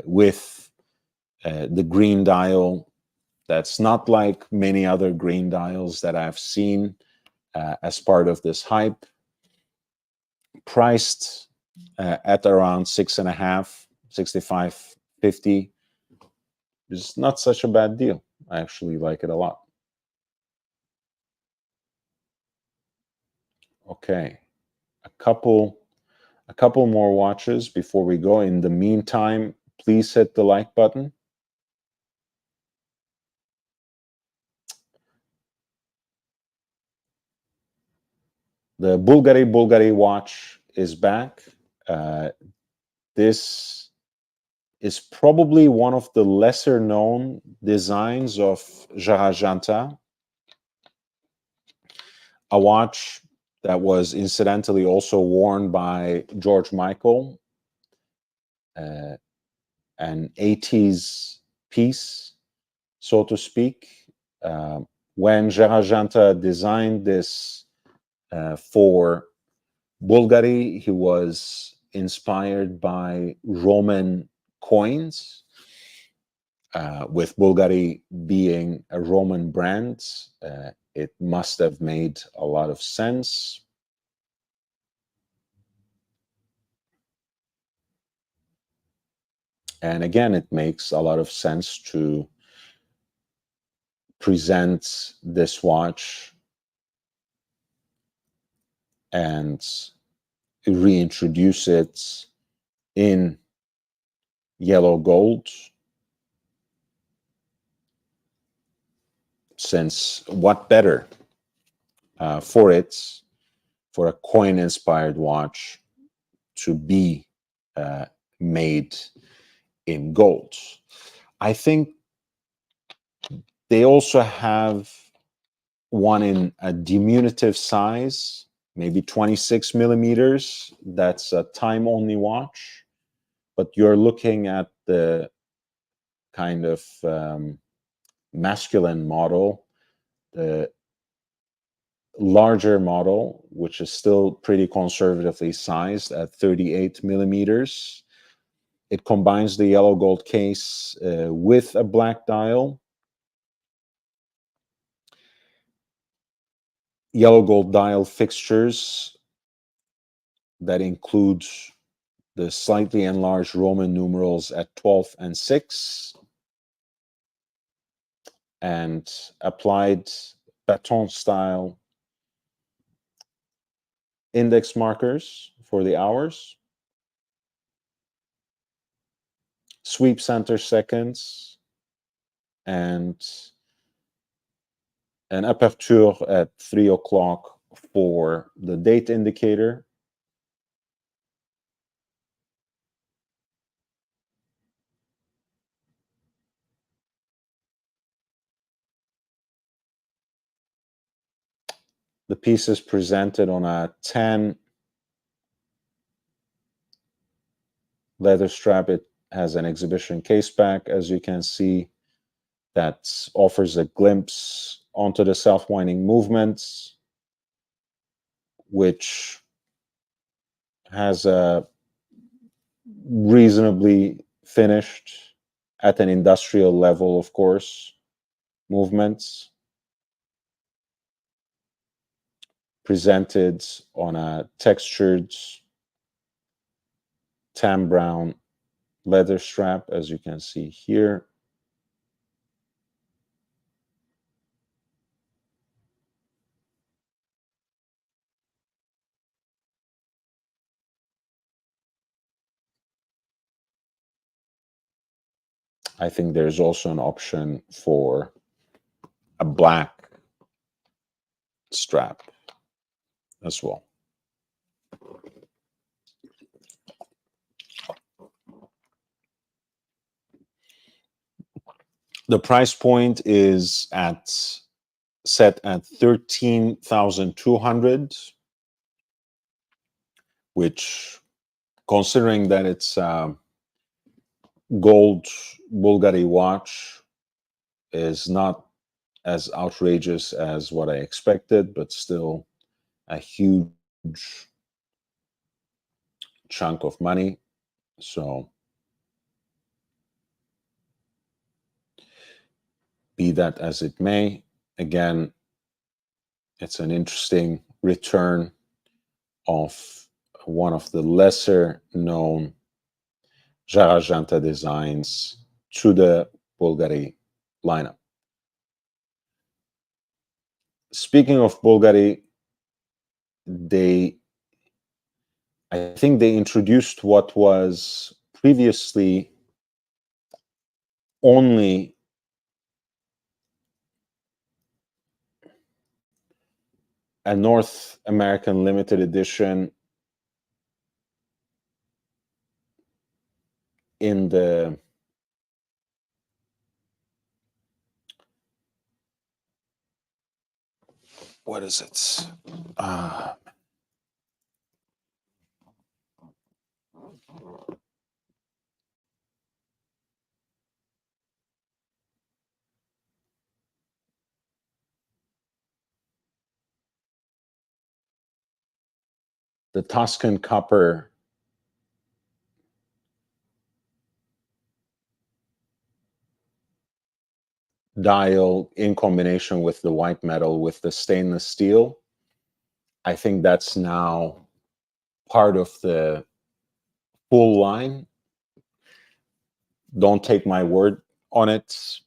A: with the green dial That's not like many other green dials that I've seen as part of this hype. Priced at around 6.5, 65.50 is not such a bad deal. I actually like it a lot. Okay, a couple more watches before we go. In the meantime, please hit the like button. The Bulgari watch is back. This is probably one of the lesser known designs of Jarajanta, a watch that was incidentally also worn by George Michael, an 80s piece, so to speak. When Jarajanta designed this for Bulgari, he was inspired by Roman coins, with Bulgari being a Roman brand. It must have made a lot of sense. And again, it makes a lot of sense to present this watch and reintroduce it in yellow gold, since what better for a coin inspired watch to be made in gold. I think they also have one in a diminutive size, maybe 26 millimeters. That's a time only watch, but you're looking at the kind of masculine model, the larger model, which is still pretty conservatively sized at 38 millimeters. It combines the yellow gold case with a black dial. Yellow gold dial fixtures that include the slightly enlarged Roman numerals at 12 and 6, and applied baton style index markers for the hours, sweep center seconds, and an aperture at 3 o'clock for the date indicator. The piece is presented on a tan leather strap. It has an exhibition case back, as you can see, that offers a glimpse onto the self-winding movements, which has a reasonably finished, at an industrial level, of course, movements presented on a textured tan brown leather strap, as you can see here. I think there's also an option for a black strap as well. The price point is set at 13,200, which, considering that it's a gold Bulgari watch, is not as outrageous as what I expected, but still a huge chunk of money. So Be that as it may, again, it's an interesting return of one of the lesser known Jarajanta designs to the Bulgari lineup. Speaking of Bulgari, I think they introduced what was previously only a North American limited edition in the what is it? The Tuscan copper dial in combination with the white metal with the stainless steel. I think that's now part of the full line. Don't take my word on it.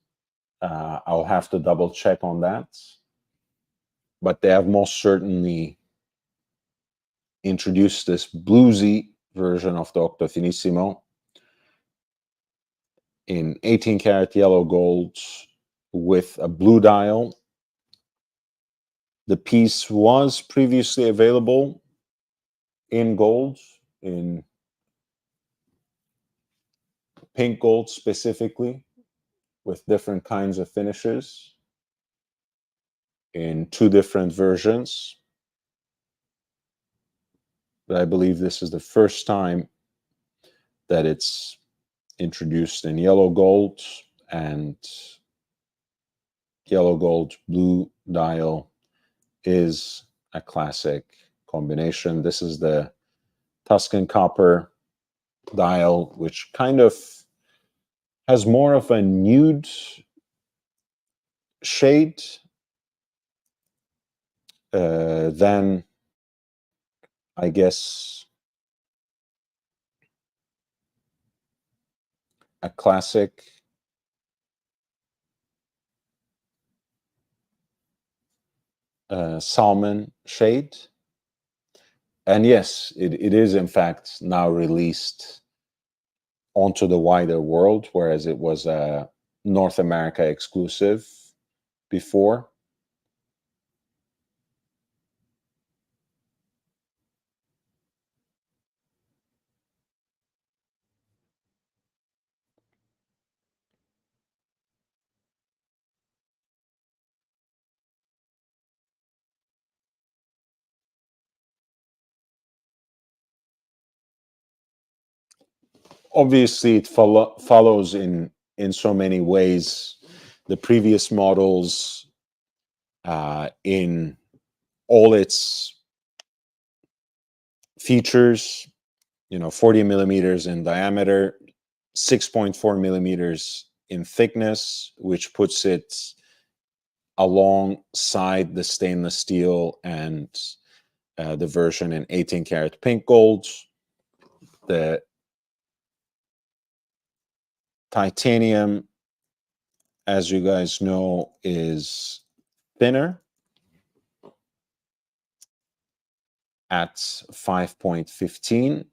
A: I'll have to double check on that. But they have most certainly introduced this bluesy version of the Octofinissimo in 18 karat yellow gold with a blue dial. The piece was previously available in gold, in pink gold specifically, with different kinds of finishes in two different versions. But I believe this is the first time that it's introduced in yellow gold, and yellow gold blue dial is a classic combination. This is the Tuscan copper dial, which kind of has more of a nude shade than, I guess, a classic salmon shade. And yes, it is in fact now released onto the wider world, whereas it was a North America exclusive before. Obviously, it follows in so many ways the previous models in all its features. 40 millimeters in diameter, 6.4 millimeters in thickness, which puts it alongside the stainless steel and the version in 18 karat pink gold. The titanium, as you guys know, is thinner at 5.15,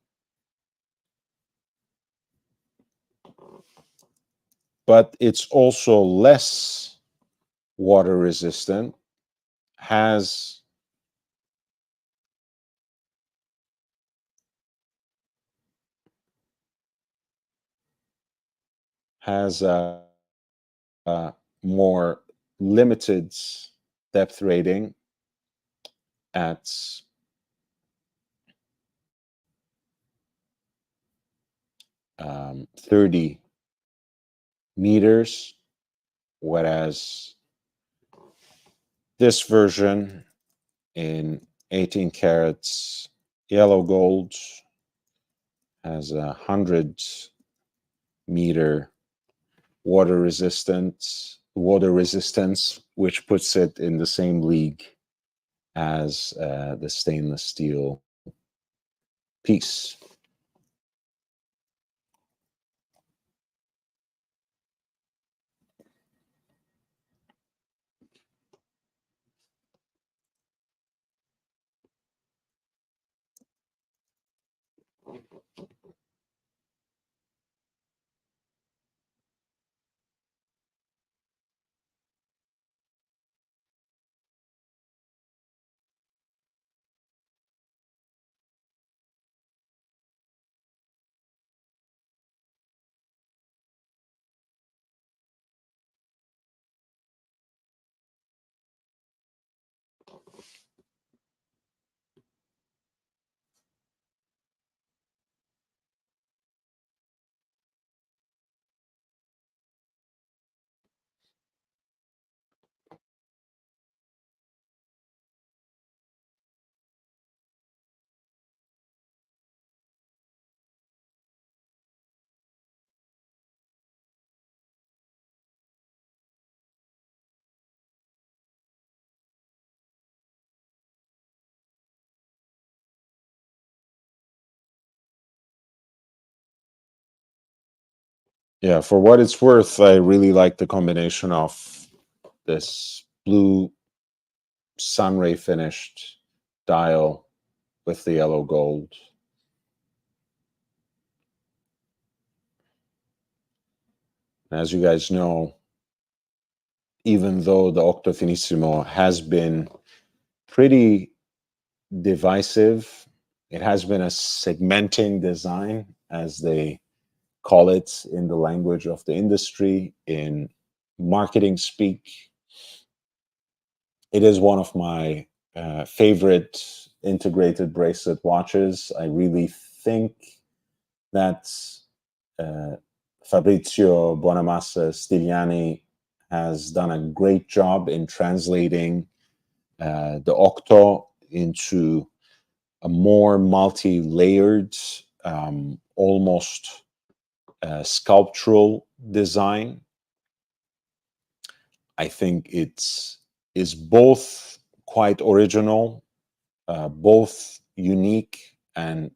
A: but it's also less water resistant, has a more limited depth rating at 30 meters, whereas this version in 18 carats yellow gold has 100-meter water resistance water resistance, which puts it in the same league as the stainless steel piece. Yeah, for what it's worth, I really like the combination of this blue sunray finished dial with the yellow gold. As you guys know, even though the Octo Finissimo has been pretty divisive, it has been a segmenting design, as they call it in the language of the industry, in marketing speak. It is one of my favorite integrated bracelet watches. I really think that uh, Fabrizio Bonamassa Stigliani has done a great job in translating the Octo into a more multi-layered, almost sculptural design. I think it's is both quite original, both unique, and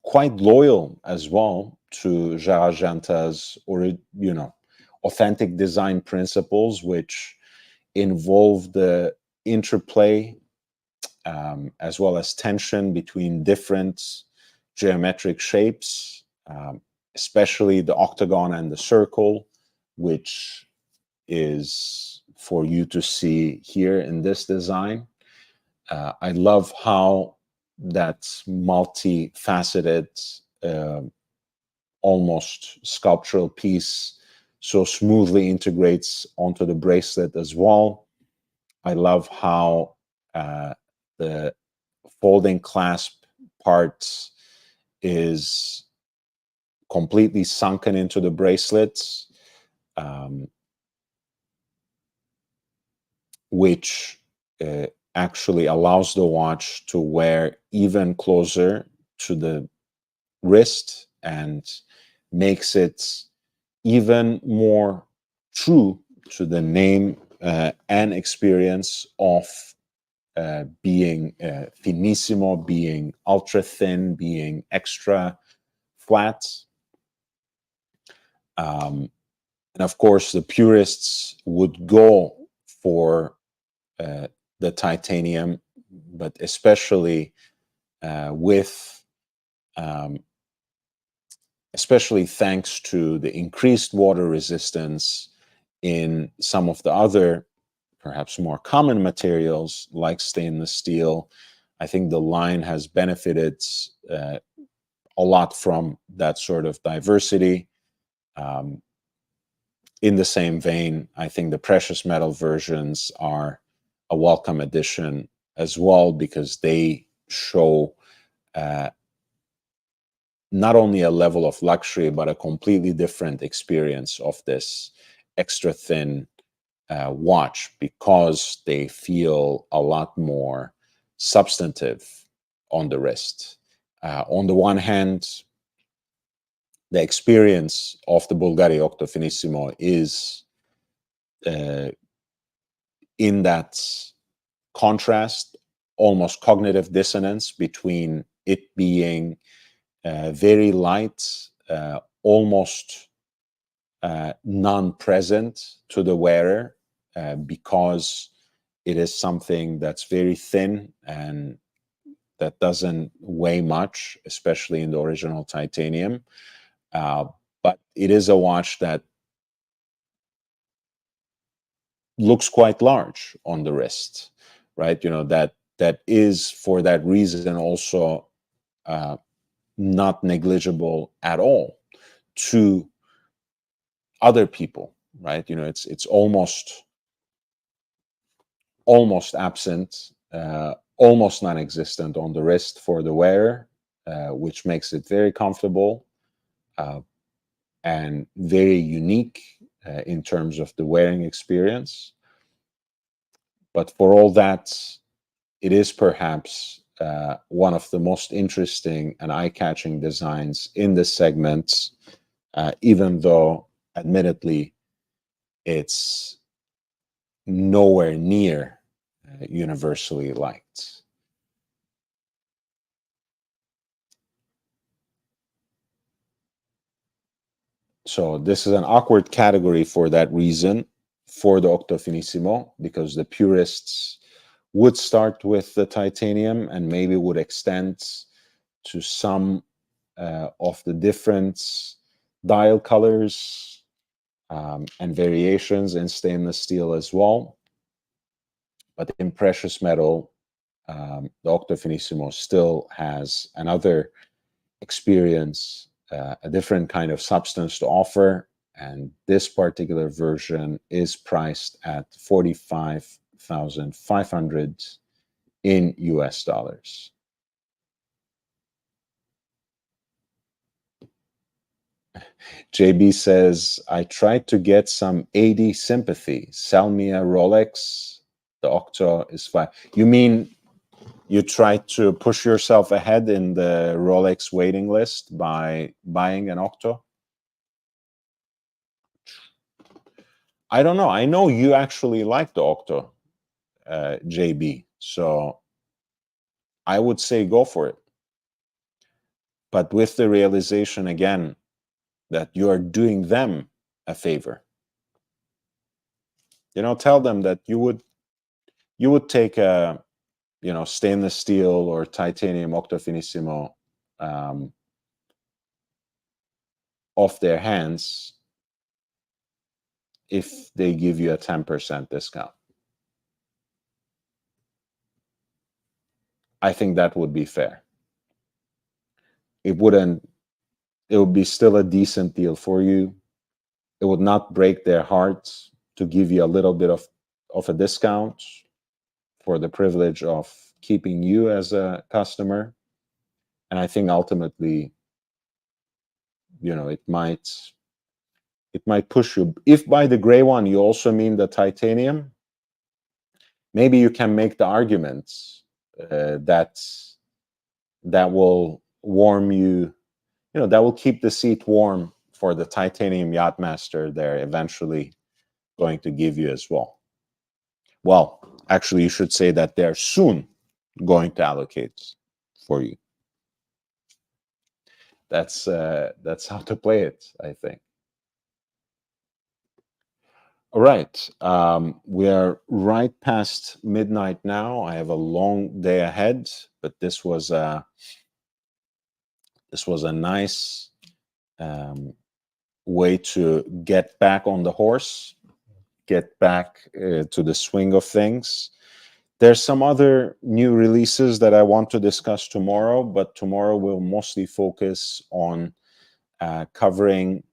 A: quite loyal as well to Gerard Janta's, or authentic design principles, which involve the interplay as well as tension between different geometric shapes, especially the octagon and the circle, which is for you to see here in this design. I love how that multifaceted, uh, almost sculptural piece so smoothly integrates onto the bracelet as well. I love how the folding clasp part is completely sunken into the bracelets, um, which actually allows the watch to wear even closer to the wrist and makes it even more true to the name and experience of being finissimo, being ultra thin, being extra flat. And of course, the purists would go for uh, the titanium, but especially with, um, especially thanks to the increased water resistance in some of the other, perhaps more common materials like stainless steel. I think the line has benefited a lot from that sort of diversity. Um, in the same vein, I think the precious metal versions are a welcome addition as well, because they show uh, not only a level of luxury, but a completely different experience of this extra thin watch, because they feel a lot more substantive on the wrist. On the one hand, the experience of the Bulgari Octo Finissimo is uh, in that contrast, almost cognitive dissonance between it being very light, almost non-present to the wearer, because it is something that's very thin and that doesn't weigh much, especially in the original titanium. Uh, but it is a watch that looks quite large on the wrist, right? That is for that reason also uh, not negligible at all to other people, right? It's almost absent, almost non-existent on the wrist for the wearer, which makes it very comfortable uh, and very unique in terms of the wearing experience. But for all that, it is perhaps one of the most interesting and eye-catching designs in this segment, even though, admittedly, it's nowhere near universally liked. So this is an awkward category for that reason, for the Octo Finissimo, because the purists would start with the titanium and maybe would extend to some of the different dial colors and variations in stainless steel as well. But in precious metal, the Octo Finissimo still has another experience, a different kind of substance to offer. And this particular version is priced at 45,500 in US dollars. JB says, I tried to get some AD sympathy. Sell me a Rolex. The Octo is fine. You mean you tried to push yourself ahead in the Rolex waiting list by buying an Octo? I don't know. I know you actually like the Octo, JB. So I would say go for it. But with the realization again that you are doing them a favor. Tell them that you would take a stainless steel or titanium Octo Finissimo um, off their hands if they give you a 10% discount. I think that would be fair. It wouldn't, it would be still a decent deal for you. It would not break their hearts to give you a little bit of a discount for the privilege of keeping you as a customer. And I think ultimately, it might push you. If by the gray one you also mean the titanium, maybe you can make the arguments that will warm you, that will keep the seat warm for the titanium Yachtmaster they're eventually going to give you as well. Well, actually, you should say that they're soon going to allocate for you. That's how to play it, I think. All right, we are right past midnight now. I have a long day ahead, but this was a nice way to get back on the horse, get back to the swing of things. There's some other new releases that I want to discuss tomorrow, but tomorrow we'll mostly focus on covering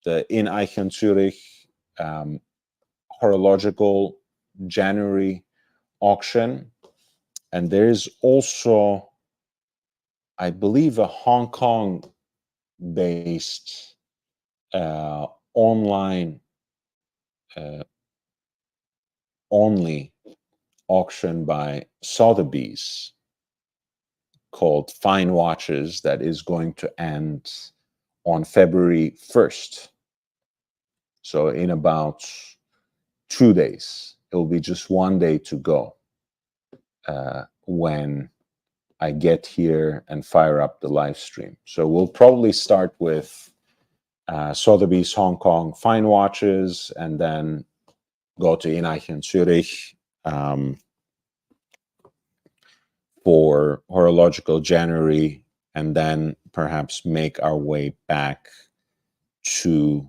A: the in Eichen Zurich horological January auction. And there is also, I believe, a Hong Kong based online only auction by Sotheby's called Fine Watches that is going to end on February 1st. So in about 2 days, it will be just one day to go when I get here and fire up the live stream. So we'll probably start with Sotheby's Hong Kong fine watches, and then go to Inaichen Zurich for horological January, and then perhaps make our way back to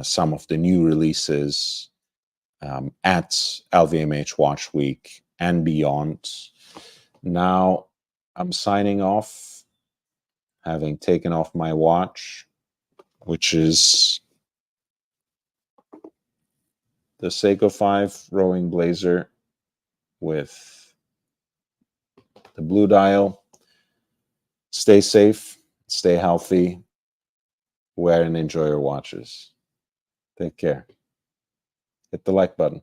A: some of the new releases at LVMH Watch Week and beyond. Now I'm signing off, having taken off my watch, which is the Seiko 5 Rowing Blazer with the blue dial. Stay safe, stay healthy, wear and enjoy your watches. Take care. Hit the like button.